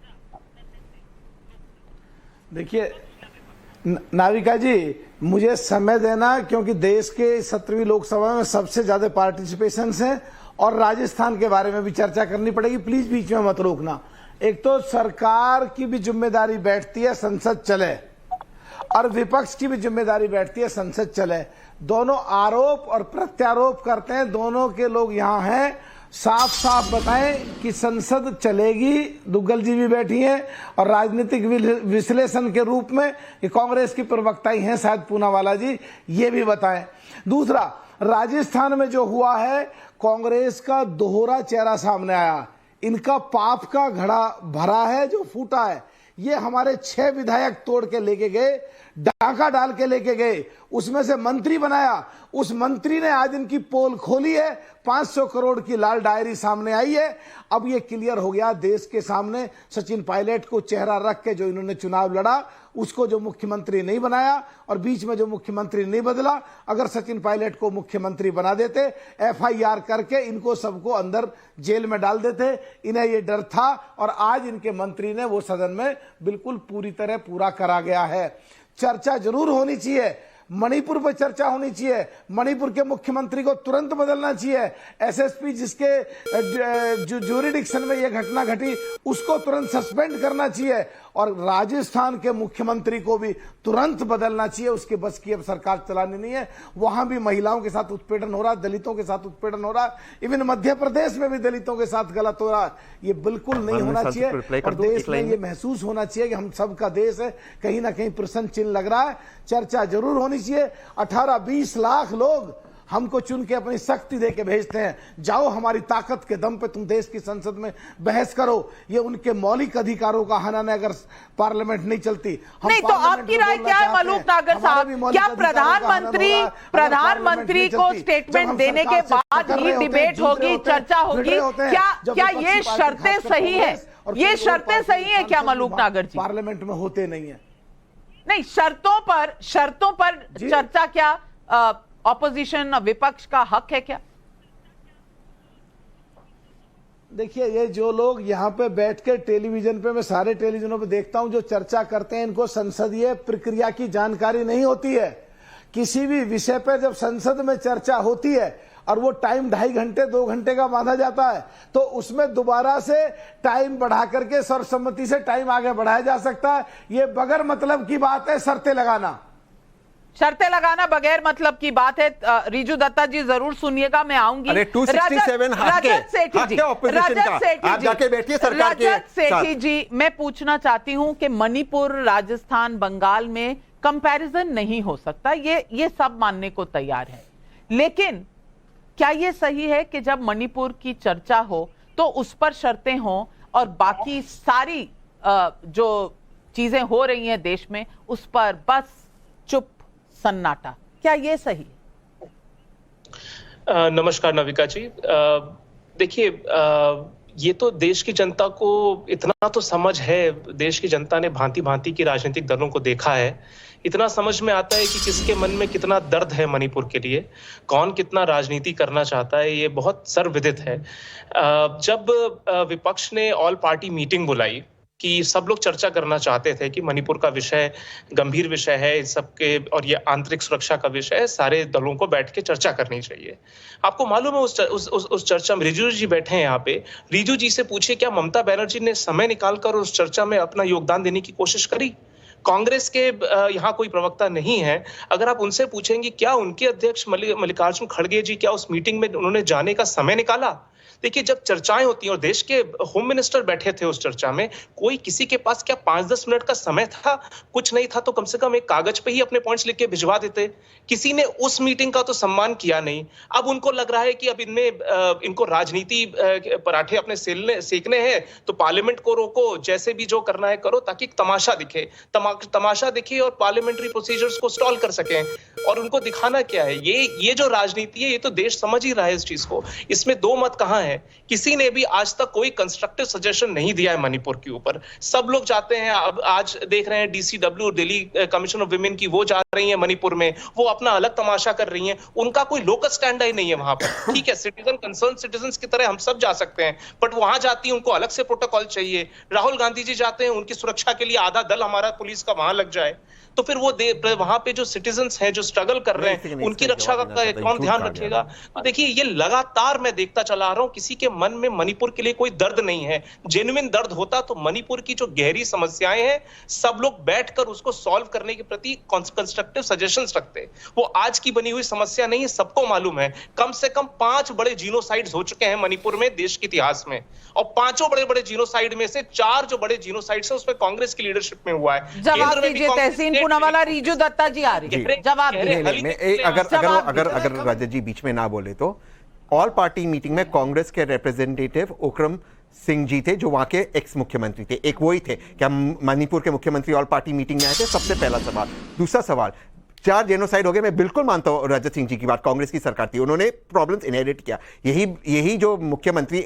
देखिए नाविका जी, मुझे समय देना, क्योंकि देश के 17वीं लोकसभा में सबसे ज्यादा पार्टिसिपेशन है और राजस्थान के बारे में भी चर्चा करनी पड़ेगी। प्लीज बीच में मत रोकना। एक तो सरकार की भी जिम्मेदारी बैठती है संसद चले, और विपक्ष की भी जिम्मेदारी बैठती है संसद चले। दोनों आरोप और प्रत्यारोप करते हैं, दोनों के लोग यहाँ हैं, साफ साफ बताएं कि संसद चलेगी, दुग्गल जी भी बैठी हैं, और राजनीतिक विश्लेषण के रूप में ये कांग्रेस की प्रवक्ता ही हैं शायद पूनावाला जी, ये भी बताएं। दूसरा, राजस्थान में जो हुआ है, कांग्रेस का दोहरा चेहरा सामने आया, इनका पाप का घड़ा भरा है जो फूटा है। ये हमारे 6 विधायक तोड़ के लेके गए, डाका डाल के लेके गए, उसमें से मंत्री बनाया, उस मंत्री ने आज इनकी पोल खोली है, 500 करोड़ की लाल डायरी सामने आई है। अब ये क्लियर हो गया देश के सामने, सचिन पायलट को चेहरा रख के जो इन्होंने चुनाव लड़ा, उसको जो मुख्यमंत्री नहीं बनाया और बीच में जो मुख्यमंत्री नहीं बदला, अगर सचिन पायलट को मुख्यमंत्री बना देते, FIR करके इनको सबको अंदर जेल में डाल देते, इन्हें ये डर था, और आज इनके मंत्री ने वो सदन में बिल्कुल पूरी तरह पूरा करा गया है। चर्चा जरूर होनी चाहिए, मणिपुर पर चर्चा होनी चाहिए, मणिपुर के मुख्यमंत्री को तुरंत बदलना चाहिए, SSP जिसके ज्यूरिडिक्शन में यह घटना घटी उसको तुरंत सस्पेंड करना चाहिए, और राजस्थान के मुख्यमंत्री को भी तुरंत बदलना चाहिए। उसके बस की अब सरकार चलानी नहीं है। वहां भी महिलाओं के साथ उत्पीड़न हो रहा है, दलितों के साथ उत्पीड़न हो रहा है, इवन मध्य प्रदेश में भी दलितों के साथ गलत हो रहा है। ये बिल्कुल नहीं होना चाहिए, और देश में ये महसूस होना चाहिए कि हम सबका देश है, कहीं ना कहीं प्रश्न चिन्ह लग रहा है। चर्चा जरूर होनी चाहिए। 18-20 लाख लोग हमको चुन के अपनी शक्ति दे के भेजते हैं, जाओ हमारी ताकत के दम पे तुम देश की संसद में बहस करो। ये उनके मौलिक अधिकारों का हनन है अगर पार्लियामेंट नहीं चलती। नहीं तो आपकी राय क्या है मलूक नागर साहब, क्या प्रधानमंत्री को स्टेटमेंट देने के बाद ही डिबेट होगी, चर्चा होगी? क्या ये शर्तें सही है? ये शर्तें सही है क्या मलूक नागर जी? पार्लियामेंट में होते नहीं है। नहीं, शर्तों पर चर्चा क्या ऑपोजिशन विपक्ष का हक है क्या? देखिए, ये जो लोग यहाँ पे बैठ के टेलीविजन पे, मैं सारे टेलीविजनों पे देखता हूं, जो चर्चा करते हैं, इनको संसदीय प्रक्रिया की जानकारी नहीं होती है। किसी भी विषय पे जब संसद में चर्चा होती है और वो टाइम 2.5 घंटे 2 घंटे का बांधा जाता है, तो उसमें दोबारा से टाइम बढ़ा करके सर्वसम्मति से टाइम आगे बढ़ाया जा सकता है। ये बगैर मतलब की बात है, शर्तें लगाना बगैर मतलब की बात है। रिजू दत्ता जी जरूर सुनिएगा, मैं आऊंगी। अरे 267 रजत सेठी जी, मैं पूछना चाहती हूं कि मणिपुर, राजस्थान, बंगाल में कंपैरिजन नहीं हो सकता, ये सब मानने को तैयार है, लेकिन क्या ये सही है कि जब मणिपुर की चर्चा हो तो उस पर शर्तें हों और बाकी सारी जो चीजें हो रही हैं देश में उस पर बस चुप सन्नाटा? क्या ये सही है? नमस्कार नविका जी। देखिए, ये तो देश की जनता को इतना तो समझ है, देश की जनता ने भांति भांति की राजनीतिक दलों को देखा है, इतना समझ में आता है कि किसके मन में कितना दर्द है मणिपुर के लिए, कौन कितना राजनीति करना चाहता है, ये बहुत सर्वविदित है। जब विपक्ष ने ऑल पार्टी मीटिंग बुलाई कि सब लोग चर्चा करना चाहते थे कि मणिपुर का विषय गंभीर विषय है, इस सबके, और ये आंतरिक सुरक्षा का विषय है, सारे दलों को बैठ के चर्चा करनी चाहिए। आपको मालूम है उस चर्चा में रिजू जी बैठे हैं यहाँ पे, रिजू जी से पूछिए क्या ममता बनर्जी ने समय निकालकर उस चर्चा में अपना योगदान देने की कोशिश करी? कांग्रेस के यहाँ कोई प्रवक्ता नहीं है, अगर आप उनसे पूछेंगे क्या उनके अध्यक्ष मल्लिकार्जुन खड़गे जी क्या उस मीटिंग में उन्होंने जाने का समय निकाला? देखिए, जब चर्चाएं होती हैं और देश के होम मिनिस्टर बैठे थे उस चर्चा में, कोई किसी के पास क्या 5-10 मिनट का समय था? कुछ नहीं था तो कम से कम एक कागज पे ही अपने पॉइंट्स लिख के भिजवा देते। किसी ने उस मीटिंग का तो सम्मान किया नहीं। अब उनको लग रहा है कि अब इनको राजनीति पराठे अपने सेकने हैं, तो पार्लियामेंट को रोको, जैसे भी जो करना है करो, ताकि तमाशा दिखे और पार्लियामेंट्री प्रोसीजर्स को स्टॉल कर सकें। और उनको दिखाना क्या है? ये जो राजनीति है, ये तो देश समझ ही रहा है इस चीज को, इसमें दो मत कहां है। किसी ने भी आज तक कोई कंस्ट्रक्टिव सजेशन नहीं दिया है मणिपुर के ऊपर। सब लोग जाते हैं, अब आज देख रहे हैं DCW, Delhi commission of women की, वो जा रही है मणिपुर में, वो अपना अलग तमाशा कर रही हैं, उनका कोई लोकल स्टैंड ही नहीं है वहां पर। ठीक है, सिटीजन कंसर्न सिटीजन की तरह हम सब जा सकते हैं, बट वहां जाती है उनको अलग से प्रोटोकॉल चाहिए। राहुल गांधी जी जाते हैं, उनकी सुरक्षा के लिए आधा दल हमारा पुलिस का वहां लग जाए। तो फिर वो वहां पे जो सिटीजन्स हैं जो स्ट्रगल कर रहे हैं उनकी रक्षा का कौन ध्यान रखेगा? तो देखिए ये लगातार मैं देखता चला आ रहा हूं, किसी के मन में मणिपुर के लिए कोई दर्द नहीं है। जेन्युइन दर्द होता तो मणिपुर की जो गहरी समस्याएं हैं सब लोग बैठकर उसको सॉल्व करने के प्रति कंस्ट्रक्टिव सजेशंस रखते। वो आज की बनी हुई समस्या नहीं है, सबको मालूम है। कम से कम 5 बड़े जीनोसाइड्स हो चुके हैं मणिपुर में देश के इतिहास में, और 5 बड़े जीनोसाइड में से 4 जो बड़े जीनोसाइड्स हैं उसमें कांग्रेस की लीडरशिप में हुआ है। जवाब दीजिए तहसीन पूनावाला, रीजू दत्ता जी आ रही है, जवाब दीजिए। अगर रजत जी बीच में ना बोले तो ऑल पार्टी मीटिंग में कांग्रेस के रिप्रेजेंटेटिव उक्रम सिंह जी थे जो वहां के एक्स मुख्यमंत्री थे, एक वही थे। क्या मणिपुर के मुख्यमंत्री ऑल पार्टी मीटिंग में आए थे? सबसे पहला सवाल। दूसरा सवाल, 4 जेनोसाइड हो गए, मैं बिल्कुल मानता हूं रजत सिंह जी की बात, कांग्रेस की सरकार थी, उन्होंने प्रॉब्लम्स इनहेरिट किया। यही जो मुख्यमंत्री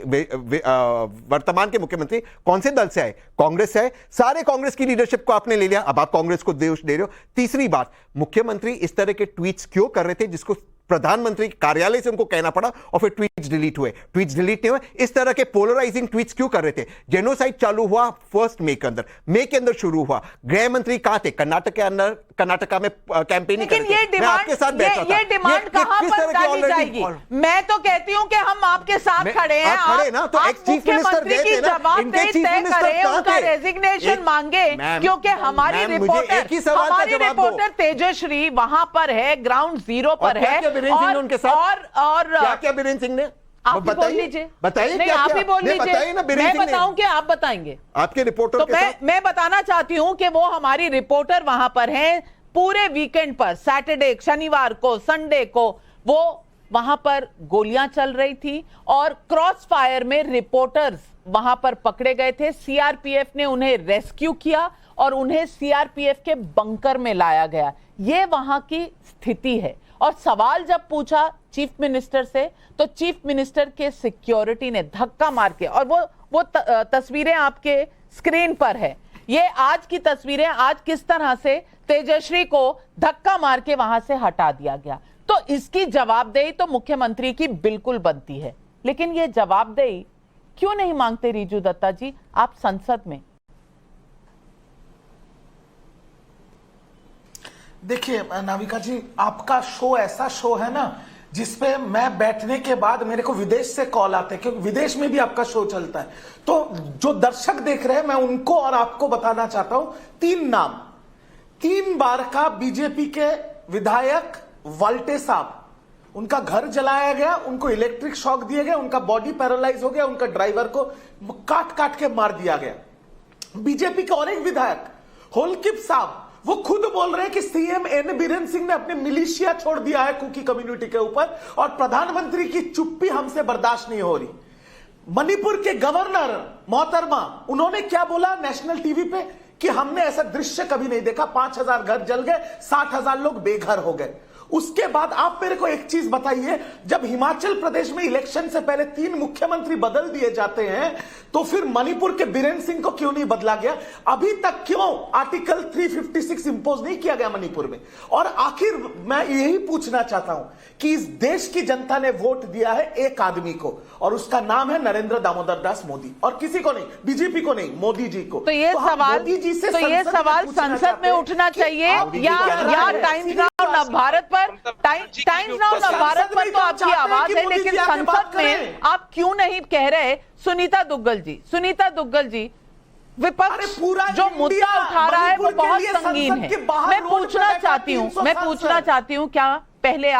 वर्तमान के मुख्यमंत्री कौन से दल से आए? कांग्रेस से आए। सारे कांग्रेस की लीडरशिप को आपने ले लिया, अब आप कांग्रेस को दोष दे रहे हो। तीसरी बात, मुख्यमंत्री इस तरह के ट्वीट्स क्यों कर रहे थे जिसको प्रधानमंत्री कार्यालय से उनको कहना पड़ा और फिर ट्वीट्स डिलीट हुए? ट्वीट्स डिलीट नहीं हुए, इस तरह के पोलराइजिंग ट्वीट्स क्यों कर रहे थे? जेनोसाइड चालू हुआ 1 मई के अंदर शुरू हुआ। गृह मंत्री कहां थे? कर्नाटका में कैंपेनिंग कर रहे थे। मैं आपके साथ बैठा था। ये डिमांड कहां पर डाली जाएगी? मैं तो कहती हूं कि हम आपके साथ खड़े हैं। खड़े ना, तो एक्स चीफ मिनिस्टर की जवाबदेही तय करें, उनका रेजिग्नेशन मांगे, क्योंकि हमारी रिपोर्टर तेजश्री वहां पर है, ग्राउंड जीरो पर है। उनके साथ और क्या बीरेन सिंह ने? आप बोल लीजिए, बताइए। नहीं, आप ही बोल लीजिए, मैं बताऊं कि आप बताएंगे? आपके रिपोर्टर तो मैं बताना चाहती हूं कि वो हमारी रिपोर्टर वहां पर हैं पूरे वीकेंड पर, सैटरडे, शनिवार को, संडे को वो वहां पर गोलियां चल रही थी और क्रॉस फायर में रिपोर्टर्स वहां पर पकड़े गए थे। सीआरपीएफ ने उन्हें रेस्क्यू किया और उन्हें सीआरपीएफ के बंकर में लाया गया। ये वहां की स्थिति है। और सवाल जब पूछा चीफ मिनिस्टर से तो चीफ मिनिस्टर के सिक्योरिटी ने धक्का मार के, और वो तस्वीरें आपके स्क्रीन पर है, ये आज की तस्वीरें, आज किस तरह से तेजश्री को धक्का मार के वहां से हटा दिया गया। तो इसकी जवाबदेही तो मुख्यमंत्री की बिल्कुल बनती है, लेकिन ये जवाबदेही क्यों नहीं मांगते रीजू दत्ता जी आप संसद में? देखिए नाविका जी, आपका शो ऐसा शो है ना जिसपे मैं बैठने के बाद मेरे को विदेश से कॉल आते हैं, क्योंकि विदेश में भी आपका शो चलता है। तो जो दर्शक देख रहे हैं, मैं उनको और आपको बताना चाहता हूं 3 नाम। 3 बार का बीजेपी के विधायक वाल्टे साहब, उनका घर जलाया गया, उनको इलेक्ट्रिक शॉक दिए गए, उनका बॉडी पैरालाइज हो गया, उनका ड्राइवर को काट काट के मार दिया गया। बीजेपी के और एक विधायक होलकिप साहब, वो खुद बोल रहे हैं कि सीएम एन बीरेन सिंह ने अपने मिलिशिया छोड़ दिया है कुकी कम्युनिटी के ऊपर और प्रधानमंत्री की चुप्पी हमसे बर्दाश्त नहीं हो रही। मणिपुर के गवर्नर मोहतरमा, उन्होंने क्या बोला नेशनल टीवी पे कि हमने ऐसा दृश्य कभी नहीं देखा, 5000 घर जल गए, 60,000 लोग बेघर हो गए। उसके बाद आप मेरे को एक चीज बताइए, जब हिमाचल प्रदेश में इलेक्शन से पहले 3 मुख्यमंत्री बदल दिए जाते हैं तो फिर मणिपुर के बीरेन सिंह को क्यों नहीं बदला गया? अभी तक क्यों आर्टिकल 356 इंपोज नहीं किया गया मणिपुर में? और आखिर मैं यही पूछना चाहता हूं कि इस देश की जनता ने वोट दिया है एक आदमी को और उसका नाम है नरेंद्र दामोदर दास मोदी, और किसी को नहीं, बीजेपी को नहीं, मोदी जी को। तो ये सवाल संसद में उठना चाहिए या टाइम्स नाउ नवभारत पर? टाइम्स नाउ नवभारत पर तो आपकी आवाज है, लेकिन संसद में आप क्यों नहीं कह रहे? सुनीता दुग्गल जी, विपक्ष जो मुद्दा उठा रहा है वो बहुत संगीन है। मैं पूछना चाहती हूं क्या पहले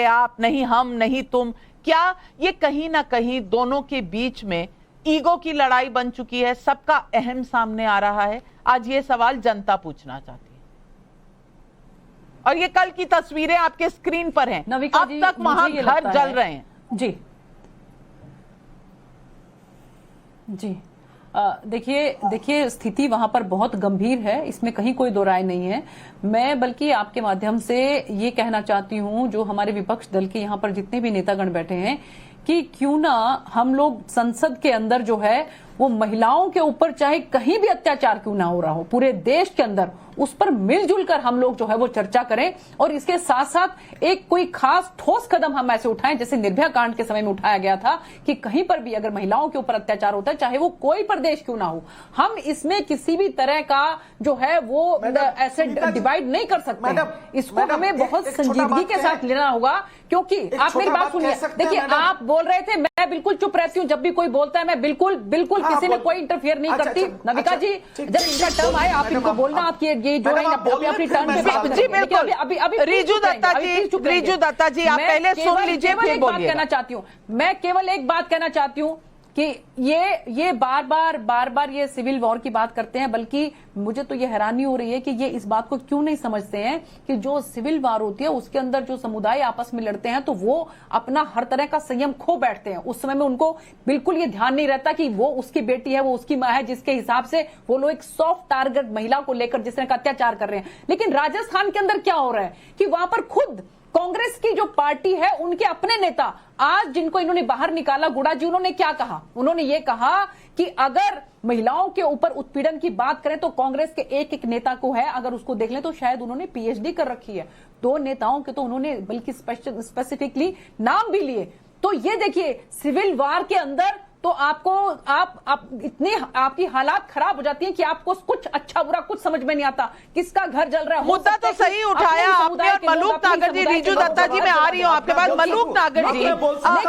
आप, नहीं हम नहीं तुम, क्या ये कहीं ना कहीं दोनों के बीच में ईगो की लड़ाई बन चुकी है? सबका अहम सामने आ रहा है। आज ये सवाल जनता पूछना चाहती है और ये कल की तस्वीरें आपके स्क्रीन पर हैं। अब तक वहां घर जल रहे हैं। जी देखिए स्थिति वहां पर बहुत गंभीर है, इसमें कहीं कोई दो राय नहीं है। मैं बल्कि आपके माध्यम से ये कहना चाहती हूं, जो हमारे विपक्ष दल के यहाँ पर जितने भी नेतागण बैठे हैं, कि क्यों ना हम लोग संसद के अंदर जो है वो महिलाओं के ऊपर चाहे कहीं भी अत्याचार क्यों ना हो रहा हो, पूरे देश के अंदर उस पर मिलजुल कर हम लोग जो है वो चर्चा करें, और इसके साथ साथ एक कोई खास ठोस कदम हम ऐसे उठाएं जैसे निर्भया कांड के समय में उठाया गया था कि कहीं पर भी अगर महिलाओं के ऊपर अत्याचार होता है, चाहे वो कोई प्रदेश क्यों ना हो, हम इसमें किसी भी तरह का जो है वो ऐसे डिवाइड नहीं कर सकते। इसको हमें बहुत संजीदगी के साथ लेना होगा, क्योंकि आप मेरी बात सुनिए। देखिए, आप बोल रहे थे, मैं बिल्कुल चुप रहती हूँ जब भी कोई बोलता है, मैं बिल्कुल किसी में कोई इंटरफियर नहीं करती। नविका जी, जब इनका टर्म आए आप इनको बोलना, आपकी ये जो है अपनी टर्न पे बात करें। अभी रिजू दत्ता जी आप पहले सुन लीजिए, फिर बोलिए। कहना चाहती हूँ, मैं केवल एक बात कहना चाहती हूँ कि ये बार बार ये सिविल वॉर की बात करते हैं, बल्कि मुझे तो ये हैरानी हो रही है कि ये इस बात को क्यों नहीं समझते हैं कि जो सिविल वॉर होती है उसके अंदर जो समुदाय आपस में लड़ते हैं तो वो अपना हर तरह का संयम खो बैठते हैं। उस समय में उनको बिल्कुल ये ध्यान नहीं रहता कि वो उसकी बेटी है, वो उसकी माँ है, जिसके हिसाब से वो लोग एक सॉफ्ट टारगेट महिला को लेकर जिस तरह का अत्याचार कर रहे हैं। लेकिन राजस्थान के अंदर क्या हो रहा है कि वहां पर खुद कांग्रेस की जो पार्टी है उनके अपने नेता आज जिनको इन्होंने बाहर निकाला, गुड़ा जी, उन्होंने क्या कहा? उन्होंने ये कहा कि अगर महिलाओं के ऊपर उत्पीड़न की बात करें तो कांग्रेस के एक नेता को है, अगर उसको देख लें तो शायद उन्होंने पीएचडी कर रखी है। 2 नेताओं के तो उन्होंने बल्कि स्पेसिफिकली नाम भी लिए। तो ये देखिए, सिविल वार के अंदर तो आपको आप इतनी आपकी हालात खराब हो जाती हैं कि आपको कुछ अच्छा बुरा कुछ समझ में नहीं आता, किसका घर जल रहा है। मुद्दा तो सही उठाया आपने। और मलूक नागर जी, रिजू दत्ता जी, मैं आ रही हूँ आपके पास। मलूक नागर जी,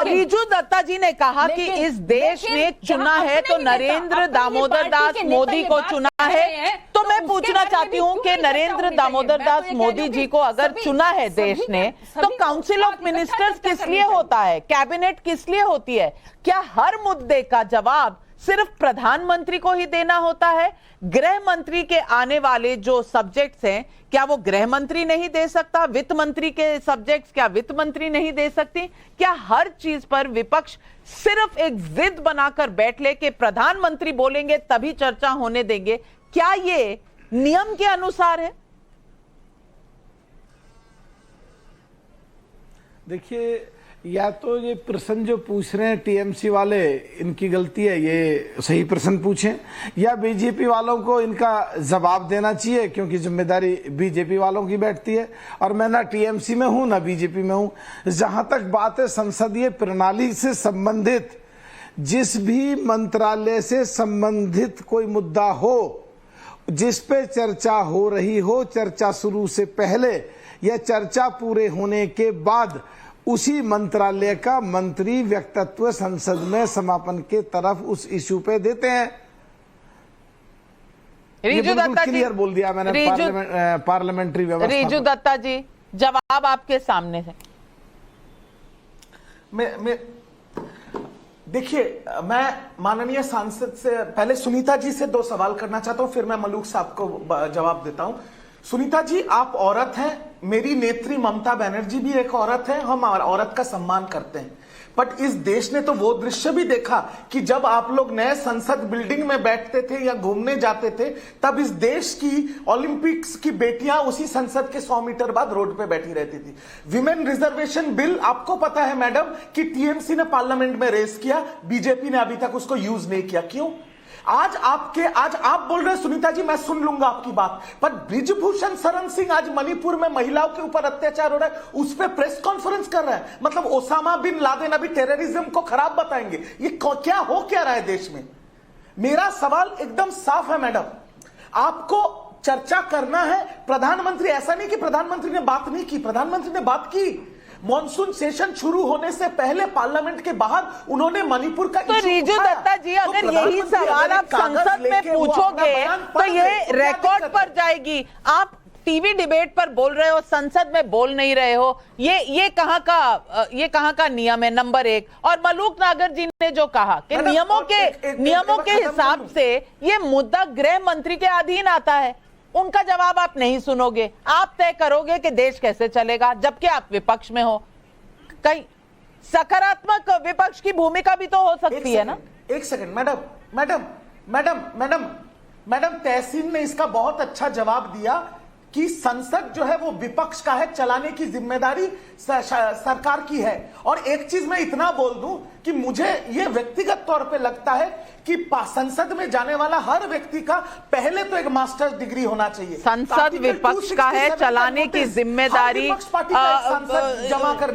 रिजू दत्ता जी ने कहा कि इस देश ने चुना है तो नरेंद्र दामोदर दास मोदी को चुना है। तो मैं पूछना चाहती हूँ कि नरेंद्र दामोदर दास मोदी जी को अगर चुना है देश ने, तो काउंसिल ऑफ मिनिस्टर्स किस लिए होता है, कैबिनेट किस लिए होती है? क्या हर मुद्दे का जवाब सिर्फ प्रधानमंत्री को ही देना होता है? गृह मंत्री के आने वाले जो सब्जेक्ट्स हैं, क्या वो गृह मंत्री नहीं दे सकता? वित्त मंत्री के सब्जेक्ट्स क्या वित्त मंत्री नहीं दे सकती? क्या हर चीज पर विपक्ष सिर्फ एक जिद बनाकर बैठ ले कि प्रधानमंत्री बोलेंगे तभी चर्चा होने देंगे? क्या ये नियम के अनुसार है? देखिए, या तो ये प्रश्न जो पूछ रहे हैं टीएमसी वाले, इनकी गलती है, ये सही प्रश्न पूछें, या बीजेपी वालों को इनका जवाब देना चाहिए, क्योंकि जिम्मेदारी बीजेपी वालों की बैठती है। और मैं ना टीएमसी में हूं ना बीजेपी में हूं। जहां तक बात है संसदीय प्रणाली से संबंधित, जिस भी मंत्रालय से संबंधित कोई मुद्दा हो जिस पे चर्चा हो रही हो, चर्चा शुरू से पहले या चर्चा पूरे होने के बाद उसी मंत्रालय का मंत्री व्यक्तित्व संसद में समापन के तरफ उस इश्यू पे देते हैं। रिजू दत्ता जी, क्लियर बोल दिया मैंने, पार्लियामेंट्री व्यवस्था। रिजू दत्ता जी, जवाब आपके सामने है। मैं देखिए, मैं माननीय सांसद से पहले सुनीता जी से 2 सवाल करना चाहता हूं, फिर मैं मलूक साहब को जवाब देता हूं। सुनीता जी, आप औरत हैं, मेरी नेत्री ममता बनर्जी भी एक औरत है, हम औरत का सम्मान करते हैं। बट इस देश ने तो वो दृश्य भी देखा कि जब आप लोग नए संसद बिल्डिंग में बैठते थे या घूमने जाते थे, तब इस देश की ओलंपिक्स की बेटियां उसी संसद के 100 मीटर बाद रोड पे बैठी रहती थी। विमेन रिजर्वेशन बिल, आपको पता है मैडम कि टीएमसी ने पार्लियामेंट में रेस किया, बीजेपी ने अभी तक उसको यूज नहीं किया। क्यों? आज आप बोल रहे हैं सुनीता जी, मैं सुन लूंगा आपकी बात, पर ब्रिजभूषण शरण सिंह आज मणिपुर में महिलाओं के ऊपर अत्याचार हो रहा है, उस पर प्रेस कॉन्फ्रेंस कर रहा है। मतलब ओसामा बिन लादेन अभी टेररिज्म को खराब बताएंगे। ये क्या हो क्या रहा है देश में? मेरा सवाल एकदम साफ है मैडम, आपको चर्चा करना है। प्रधानमंत्री, ऐसा नहीं कि प्रधानमंत्री ने बात नहीं की, प्रधानमंत्री ने बात की। मॉनसून सेशन शुरू होने से पहले पार्लियामेंट के बाहर उन्होंने मणिपुर का तो रिजू दत्ता जी, अगर यही सवाल आप संसद में पूछोगे तो ये रिकॉर्ड पर जाएगी। आप टीवी डिबेट पर बोल रहे हो, संसद में बोल नहीं रहे हो। ये कहां का नियम है? नंबर 1। और मलूक नागर जी ने जो कहा कि नियमों के हिसाब से ये मुद्दा गृह मंत्री के अधीन आता है, उनका जवाब आप नहीं सुनोगे। आप तय करोगे कि देश कैसे चलेगा, जबकि आप विपक्ष में हो। कहीं सकारात्मक विपक्ष की भूमिका भी तो हो सकती है ना। एक सेकंड मैडम, तहसीन ने इसका बहुत अच्छा जवाब दिया कि संसद जो है वो विपक्ष का है, चलाने की जिम्मेदारी सरकार की है। और एक चीज मैं इतना बोल दूं कि मुझे ये व्यक्तिगत तौर पे लगता है कि संसद में जाने वाला हर व्यक्ति का पहले तो एक मास्टर्स डिग्री होना चाहिए। संसद विपक्ष का है, चलाने की जिम्मेदारी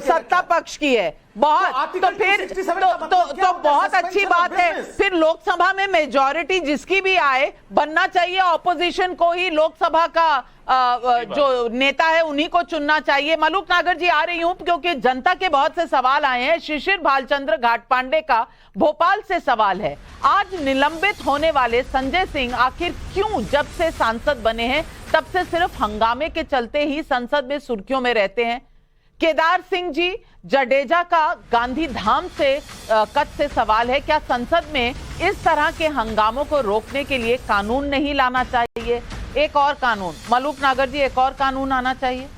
सत्ता पक्ष की है। बहुत तो फिर तो बहुत अच्छी बात है। फिर लोकसभा में मेजॉरिटी जिसकी भी आए, बनना चाहिए ऑपोजिशन को ही लोकसभा का जो नेता है उन्हीं को चुनना चाहिए। मलूक नागर जी, आ रही हूं क्योंकि जनता के बहुत से सवाल आए हैं। शिशिर भालचंद्र घाटपांडे का भोपाल से सवाल है, आज निलंबित होने वाले संजय सिंह आखिर क्यों जब से सांसद बने हैं तब से सिर्फ हंगामे के चलते ही संसद में सुर्खियों में रहते हैं। केदार सिंह जी जडेजा का गांधी धाम से कच्छ से सवाल है, क्या संसद में इस तरह के हंगामों को रोकने के लिए कानून नहीं लाना चाहिए? एक और कानून, मलूक नागर जी, एक और कानून आना चाहिए।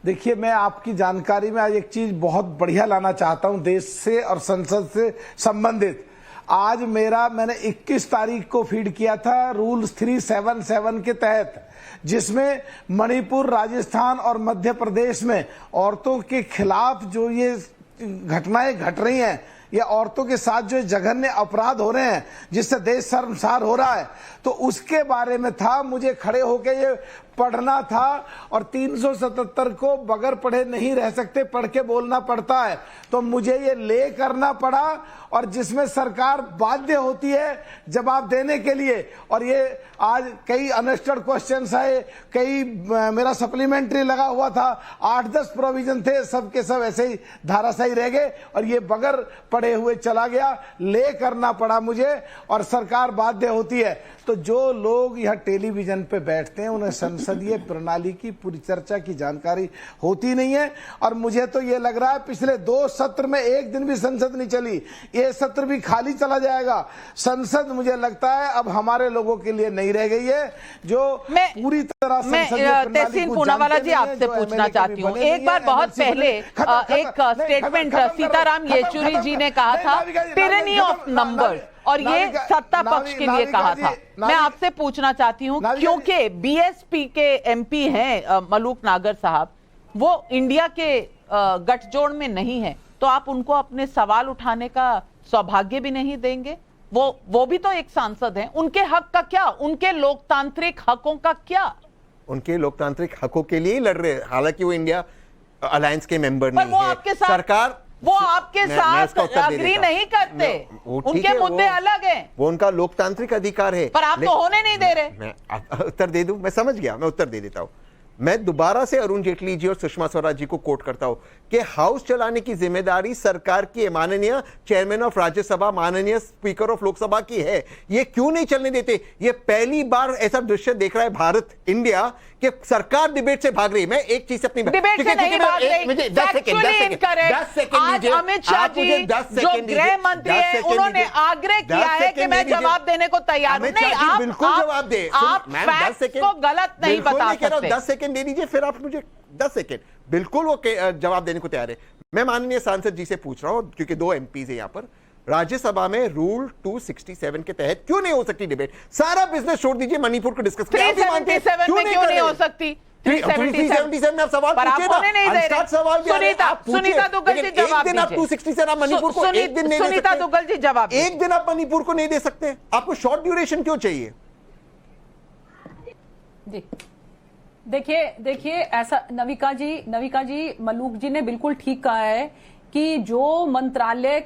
देखिए, मैं आपकी जानकारी में आज एक चीज बहुत बढ़िया लाना चाहता हूं देश से और संसद से संबंधित। आज मैंने 21 तारीख को फीड किया था रूल्स 377 के तहत, जिसमें मणिपुर, राजस्थान और मध्य प्रदेश में औरतों के खिलाफ जो ये घटनाएं घट रही हैं या औरतों के साथ जो जघन्य अपराध हो रहे हैं जिससे देश शर्मसार हो रहा है, तो उसके बारे में था। मुझे खड़े होकर ये पढ़ना था और 377 को बगैर पढ़े नहीं रह सकते, पढ़ के बोलना पड़ता है। तो मुझे ये ले करना पड़ा और जिसमें सरकार बाध्य होती है जवाब देने के लिए। और ये आज कई अनस्टर्ड क्वेश्चंस आए, कई मेरा सप्लीमेंट्री लगा हुआ था, 8-10 प्रोविजन थे, सब के सब ऐसे ही धाराशायी रह गए और ये बगैर पढ़े हुए चला गया। ले करना पड़ा मुझे और सरकार बाध्य होती है। तो जो लोग यह टेलीविजन पे बैठते हैं उन्हें संसदीय प्रणाली की पूरी चर्चा की जानकारी होती नहीं है। और मुझे तो ये लग रहा है पिछले 2 सत्र में एक दिन भी संसद नहीं चली, ये सत्र भी खाली चला जाएगा। संसद मुझे लगता है अब हमारे लोगों के लिए नहीं रह गई है, जो पूरी तरह तहसीन पूनावाला जी आपसे पूछना चाहती हूँ। एक बार बहुत पहले एक स्टेटमेंट सीताराम येचुरी जी ने कहा था, टिरेनी ऑफ नंबर्स, और ये सत्ता पक्ष के लिए कहा था। मैं आपसे पूछना चाहती हूँ, क्योंकि बीएसपी के एमपी हैं मलूक नागर साहब, वो इंडिया के गठजोड़ में नहीं है, तो आप उनको अपने सवाल उठाने का सौभाग्य भी नहीं देंगे? वो भी तो एक सांसद हैं, उनके हक का क्या, उनके लोकतांत्रिक हकों का क्या? उनके लोकतांत्रिक हकों के लिए ही लड़ रहे हैं, हालांकि वो इंडिया अलायंस के मेंबर नहीं वो है। आपके साथ, सरकार वो आपके साथ अग्री नहीं करते, उनके मुद्दे अलग हैं। वो उनका लोकतांत्रिक अधिकार है, पर आप तो होने नहीं दे रहे। मैं उत्तर दे दूं, मैं समझ गया, मैं उत्तर दे देता हूं। मैं दोबारा से अरुण जेटली जी और सुषमा स्वराज जी को कोट करता हूं कि हाउस चलाने की जिम्मेदारी सरकार की, माननीय चेयरमैन ऑफ राज्यसभा, माननीय स्पीकर ऑफ लोकसभा की है। ये क्यों नहीं चलने देते? ये पहली बार ऐसा दृश्य देख रहा है भारत, इंडिया, कि सरकार डिबेट से भाग रही है। मैं एक चीज अपनी डिबेट से नहीं भाग रही, मुझे 10 सेकंड आज अमित शाह जी जो गृह मंत्री है, उन्होंने आग्रह किया है कि मैं जवाब देने को तैयार हूं। नहीं, आप बिल्कुल जवाब दे। आप फैक्ट्स को गलत नहीं बता सकते। 10 सेकंड दे दीजिए, फिर आप मुझे 10 सेकंड। बिल्कुल वो जवाब देने को तैयार है। मैं माननीय सांसद जी से पूछ रहा हूं, क्योंकि 2 एमपीज है यहां पर, राज्यसभा में रूल 267 के तहत क्यों नहीं हो सकती डिबेट? सारा बिजनेस छोड़ दीजिए, मणिपुर को डिस्कस करें। 377 में क्यों नहीं हो सकती? 377 में आप सवाल पूछिए ना, सवाल सुनीता दुग्गल जी जवाब दीजिए। आप 267 आप मणिपुर को एक दिन नहीं दे सकते। सुनीता दुग्गल जी जवाब, एक दिन आप मणिपुर को नहीं दे सकते? आपको शॉर्ट ड्यूरेशन क्यों चाहिए? देखिए ऐसा, नविका जी मलूक जी ने बिल्कुल ठीक कहा है कि जो मंत्रालय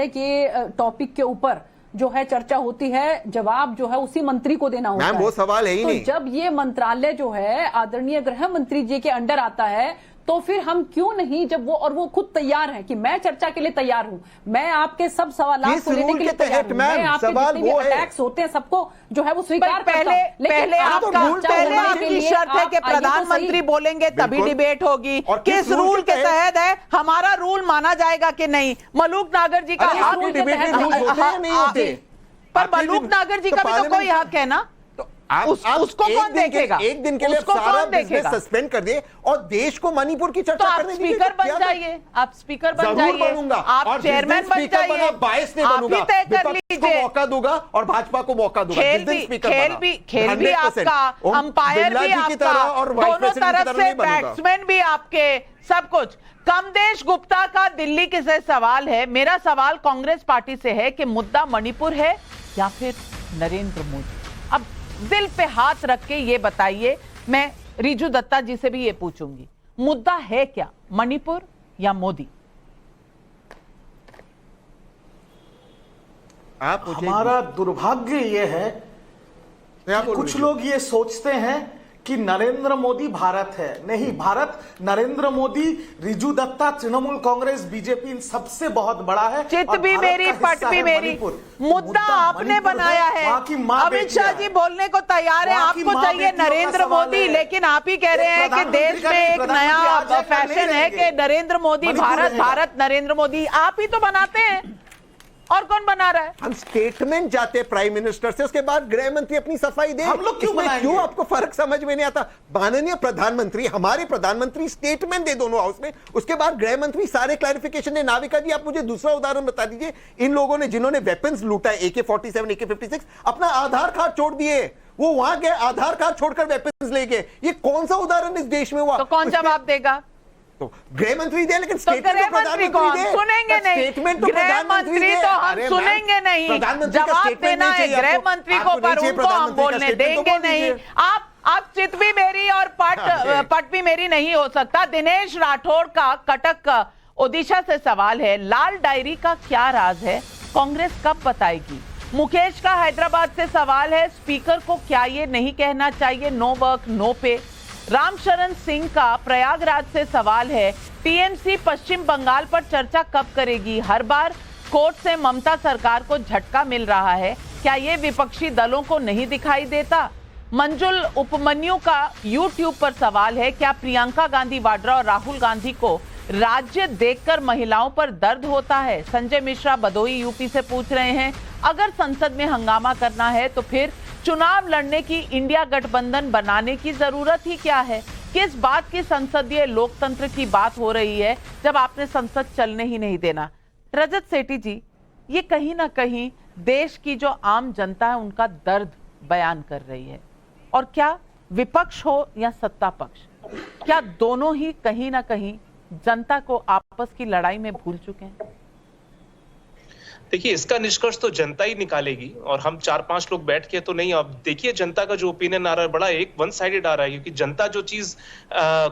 के टॉपिक के ऊपर जो है चर्चा होती है, जवाब जो है उसी मंत्री को देना होता है। वो सवाल है ही नहीं। तो जब ये मंत्रालय जो है आदरणीय गृह मंत्री जी के अंडर आता है, तो फिर हम क्यों नहीं, जब वो खुद तैयार हैं कि मैं चर्चा के लिए तैयार हूं, मैं आपके सब सवालात को लेने के लिए तैयार हूं, मैं आपके जितने भी अटैक्स होते हैं सबको जो है वो स्वीकार करता हूं। पहले आपकी शर्त है कि प्रधानमंत्री बोलेंगे तभी डिबेट होगी। किस रूल के तहत है? हमारा रूल माना जाएगा कि नहीं? मलूक नागर जी का हक, पर मलूक नागर जी का भी तो कोई हक है ना? उसको कौन देखेगा? एक दिन के लिए उसको सारा कौन बिजनेस देखेगा? सस्पेंड कर दिए और देश को मणिपुर की तो चर्चा आप करने दीजिए। स्पीकर तो क्या बन जाइए, आप स्पीकर बन जरूर जाइए, बनूंगा आप और जिस दिन चेयरमैन बन स्पीकर बना, जाइए, बायस नहीं आप ही बनूंगा, तय कर विपक्ष को लीजिए। मौका दूंगा और भाजपा को मौका दूंगा। खेल जिस दिन भी स्पीकर खेल बना, भी खेल भी 100% आपका, अंपायर बिरला भी जी की आपका, तरह और वाइस दोनों प्रेसिडेंट की तरफ तरह से नहीं बनूंगा। बैट्समैन भी आपके, सब कुछ। कमदेश गुप्ता का दिल्ली के से सवाल है, मेरा सवाल कांग्रेस पार्टी से है कि मुद्दा मणिपुर है या फिर नरेंद्र मोदी? अब दिल पे हाथ रख के ये बताइए, मैं रिजू दत्ता जी से भी ये पूछूंगी, मुद्दा है क्या, मणिपुर या मोदी? आप हमारा दुर्भाग्य ये है कि कुछ लोग ये सोचते हैं कि नरेंद्र मोदी भारत है। नहीं, भारत नरेंद्र मोदी, रिजू दत्ता, तृणमूल कांग्रेस, बीजेपी, इन सबसे बहुत बड़ा है। चित और भी भारत मेरी, का पट हिस्सा भी है मेरी, मणिपुर। मुद्दा आपने मणिपुर बनाया है। वहां की मां अमित बेटियां शाह जी बोलने को तैयार है, वहां की आपको मां चाहिए बेटियों का नरेंद्र सवाल मोदी, है। लेकिन आप ही कह रहे हैं कि देश में एक नया फैशन है कि नरेंद्र मोदी भारत, भारत नरेंद्र मोदी। आप ही तो बनाते हैं, और कौन बना रहा है? हम स्टेटमेंट जाते प्राइम मिनिस्टर से, उसके बाद गृह मंत्री अपनी सफाई दे। हम लोग क्यों इसमें बनाएंगे? क्यों आपको फर्क समझ में नहीं आता? माननीय प्रधानमंत्री, हमारे प्रधानमंत्री स्टेटमेंट दे दोनों हाउस में, उसके बाद गृह मंत्री सारे क्लैरिफिकेशन दे। नाविका जी, आप मुझे दूसरा उदाहरण बता दीजिए। इन लोगों ने, जिन्होंने वेपन्स लूटा है, AK-47, AK-56, अपना आधार कार्ड छोड़ दिए, वो वहां गए, आधार कार्ड छोड़कर वेपन्स ले गए। ये कौन सा उदाहरण इस देश में हुआ? तो कौन जवाब देगा? तो गृह मंत्री दे, लेकिन तो स्टेटमेंट गृह तो मंत्री प्रधानमंत्री कौन दे। सुनेंगे? नहीं, स्टेटमेंट तो गृह प्रधानमंत्री मंत्री दे। तो हम अरे सुनेंगे मैम, नहीं, प्रधानमंत्री का जवाब स्टेटमेंट देना नहीं है चाहिए गृह आपको। मंत्री को, आपको नहीं पर चाहिए उनको हम प्रधानमंत्री का बोलने स्टेटमेंट, तो देंगे बोल नहीं। दीजिए। आप चित भी मेरी और पट भी मेरी नहीं हो सकता। दिनेश राठौड़ का कटक ओडिशा से सवाल है, लाल डायरी का क्या राज है, कांग्रेस कब बताएगी? मुकेश का हैदराबाद से सवाल है, स्पीकर को क्या ये नहीं कहना चाहिए नो वर्क नो पे? रामशरण सिंह का प्रयागराज से सवाल है, टीएमसी पश्चिम बंगाल पर चर्चा कब करेगी? हर बार कोर्ट से ममता सरकार को झटका मिल रहा है, क्या ये विपक्षी दलों को नहीं दिखाई देता? मंजुल उपमन्यु का यूट्यूब पर सवाल है, क्या प्रियंका गांधी वाड्रा और राहुल गांधी को राज्य देखकर महिलाओं पर दर्द होता है? संजय मिश्रा बदोई यूपी से पूछ रहे हैं, अगर संसद में हंगामा करना है तो फिर चुनाव लड़ने की इंडिया गठबंधन बनाने की जरूरत ही क्या है? किस बात की संसदीय लोकतंत्र की बात हो रही है जब आपने संसद चलने ही नहीं देना? रजत सेठी जी, ये कहीं ना कहीं देश की जो आम जनता है उनका दर्द बयान कर रही है, और क्या विपक्ष हो या सत्ता पक्ष, क्या दोनों ही कहीं ना कहीं जनता को आपस की लड़ाई में भूल चुके हैं? देखिए, इसका निष्कर्ष तो जनता ही निकालेगी, और हम 4-5 लोग बैठ के तो नहीं। अब देखिए, जनता का जो ओपिनियन आ रहा है बड़ा एक वन साइडेड आ रहा है, क्योंकि जनता जो चीज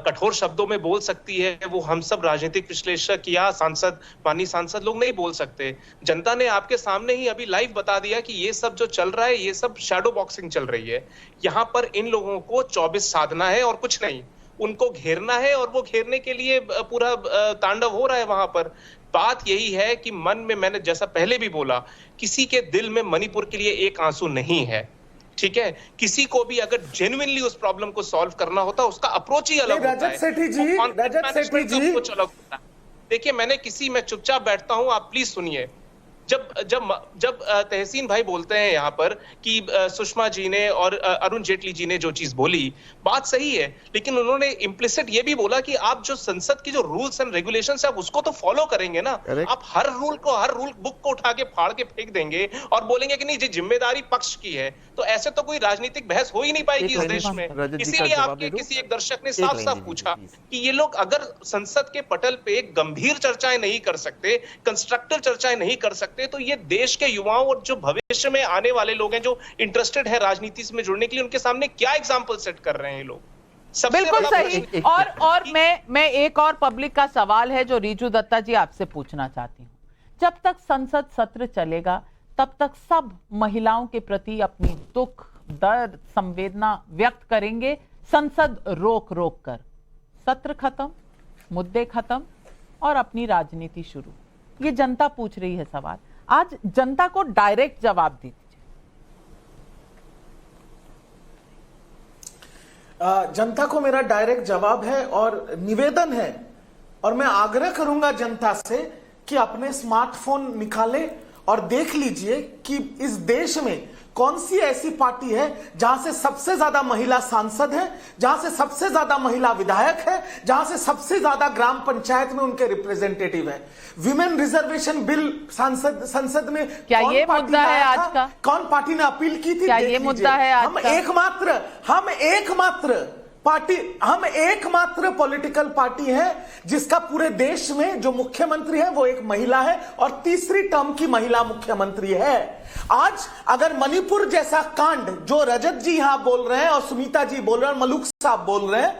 कठोर शब्दों में बोल सकती है वो हम सब राजनीतिक विश्लेषक या सांसद, माननीय सांसद लोग नहीं बोल सकते। जनता ने आपके सामने ही अभी लाइव बता दिया कि ये सब जो चल रहा है ये सब शैडो बॉक्सिंग चल रही है। यहाँ पर इन लोगों को 24 साधना है और कुछ नहीं, उनको घेरना है, और वो घेरने के लिए पूरा तांडव हो रहा है वहां पर। बात यही है कि मन में, मैंने जैसा पहले भी बोला, किसी के दिल में मणिपुर के लिए एक आंसू नहीं है, ठीक है? किसी को भी अगर जेन्युइनली उस प्रॉब्लम को सॉल्व करना होता है, उसका अप्रोच ही अलग होता है। रजत सेठी जी, देखिए, मैं चुपचाप बैठता हूं, आप प्लीज सुनिए। जब तहसीन भाई बोलते हैं यहाँ पर कि सुषमा जी ने और अरुण जेटली जी ने जो चीज बोली, बात सही है, लेकिन उन्होंने इम्प्लिसिट ये भी बोला कि आप जो संसद की जो रूल्स एंड रेगुलेशंस है, आप उसको तो फॉलो करेंगे ना। आप हर रूल बुक को उठा के फाड़ के फेंक देंगे और बोलेंगे कि नहीं जी जिम्मेदारी पक्ष की है, तो ऐसे तो कोई राजनीतिक बहस हो ही नहीं पाएगी इस देश में। इसीलिए आपके किसी एक दर्शक ने साफ साफ पूछा कि ये लोग अगर संसद के पटल पे गंभीर चर्चाएं नहीं कर सकते, कंस्ट्रक्टिव चर्चाएं नहीं कर सकते, तो ये देश के युवाओं और जो भविष्य में आने वाले लोग हैं जो इंटरेस्टेड है राजनीति में जुड़ने के लिए, उनके सामने क्या एग्जाम्पल सेट कर रहे हैं लोग? बिल्कुल सही। और मैं एक और पब्लिक का सवाल है जो रिजू दत्ता जी आपसे पूछना चाहती हूँ, जब तक संसद सत्र चलेगा तब तक सब महिलाओं के प्रति अपनी दुख, दर्द, संवेदना व्यक्त करेंगे, संसद रोक रोक कर। सत्र खत्म, मुद्दे खत्म और अपनी राजनीति शुरू। ये जनता पूछ रही है सवाल, आज जनता को डायरेक्ट जवाब दीजिए। जनता को मेरा डायरेक्ट जवाब है और निवेदन है, और मैं आग्रह करूंगा जनता से कि अपने स्मार्टफोन निकालें और देख लीजिए कि इस देश में कौन सी ऐसी पार्टी है जहां से सबसे ज्यादा महिला सांसद है, जहां से सबसे ज्यादा महिला विधायक है, जहां से सबसे ज्यादा ग्राम पंचायत में उनके रिप्रेजेंटेटिव है। विमेन रिजर्वेशन बिल संसद में क्या ये मुद्दा है आज का? कौन पार्टी ने अपील की थी? क्या ये मुद्दा है आज का? हम एकमात्र पॉलिटिकल पार्टी है जिसका पूरे देश में जो मुख्यमंत्री है वो एक महिला है और तीसरी टर्म की महिला मुख्यमंत्री है। आज अगर मणिपुर जैसा कांड जो रजत जी यहां बोल रहे हैं और सुनीता जी बोल रहे हैं और मलूक साहब बोल रहे हैं,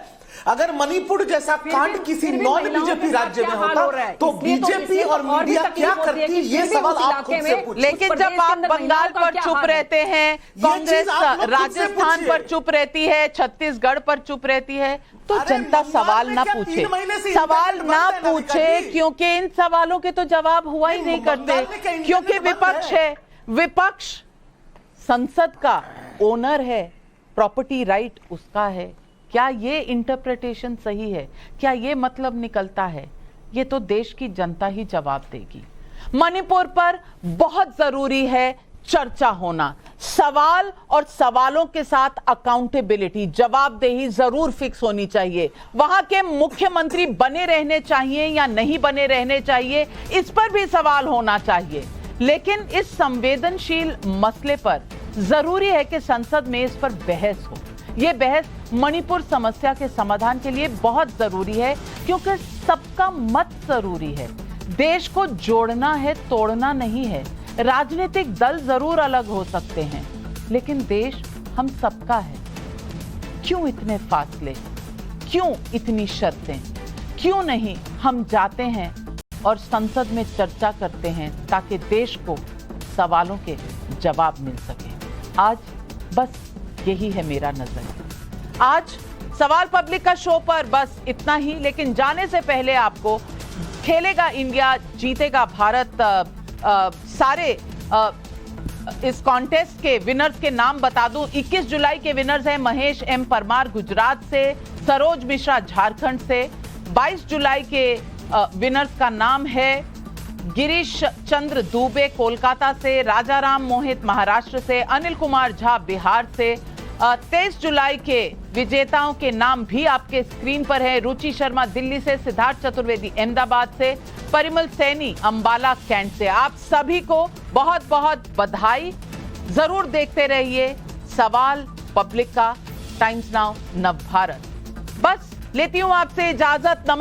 अगर मणिपुर जैसा कांड किसी नॉन बीजेपी राज्य में होता तो बीजेपी और मीडिया क्या करती, ये सवाल आप खुद से पूछिए। लेकिन जब आप बंगाल पर चुप रहते हैं, कांग्रेस राजस्थान पर चुप रहती है, छत्तीसगढ़ पर चुप रहती है, तो जनता सवाल ना पूछे, क्योंकि इन सवालों के तो जवाब हुआ ही नहीं करते, क्योंकि विपक्ष है। विपक्ष संसद का ओनर है, प्रॉपर्टी राइट उसका है। क्या ये इंटरप्रिटेशन सही है? क्या ये मतलब निकलता है? ये तो देश की जनता ही जवाब देगी। मणिपुर पर बहुत जरूरी है चर्चा होना, सवाल और सवालों के साथ अकाउंटेबिलिटी, जवाबदेही जरूर फिक्स होनी चाहिए। वहां के मुख्यमंत्री बने रहने चाहिए या नहीं बने रहने चाहिए, इस पर भी सवाल होना चाहिए। लेकिन इस संवेदनशील मसले पर जरूरी है कि संसद में इस पर बहस हो। यह बहस मणिपुर समस्या के समाधान के लिए बहुत जरूरी है, क्योंकि सबका मत जरूरी है। देश को जोड़ना है, तोड़ना नहीं है। राजनीतिक दल जरूर अलग हो सकते हैं, लेकिन देश हम सबका है। क्यों इतने फासले, क्यों इतनी शर्तें? क्यों नहीं हम जाते हैं और संसद में चर्चा करते हैं ताकि देश को सवालों के जवाब मिल सके। आज बस यही है मेरा नजरिया। आज सवाल पब्लिक का शो पर बस इतना ही, लेकिन जाने से पहले आपको खेलेगा इंडिया, जीतेगा भारत सारे इस कॉन्टेस्ट के विनर्स के नाम बता दूं। 21 जुलाई के विनर्स हैं महेश एम परमार गुजरात से, सरोज मिश्रा झारखंड से। 22 जुलाई के विनर्स का नाम है गिरीश चंद्र दुबे कोलकाता से, राजाराम मोहित महाराष्ट्र से, अनिल कुमार झा बिहार से। 23 जुलाई के विजेताओं के नाम भी आपके स्क्रीन पर है। रुचि शर्मा दिल्ली से, सिद्धार्थ चतुर्वेदी अहमदाबाद से, परिमल सैनी अंबाला कैंट से। आप सभी को बहुत बहुत बधाई। जरूर देखते रहिए सवाल पब्लिक का, टाइम्स नाउ नव भारत। बस लेती हूं आपसे इजाजत।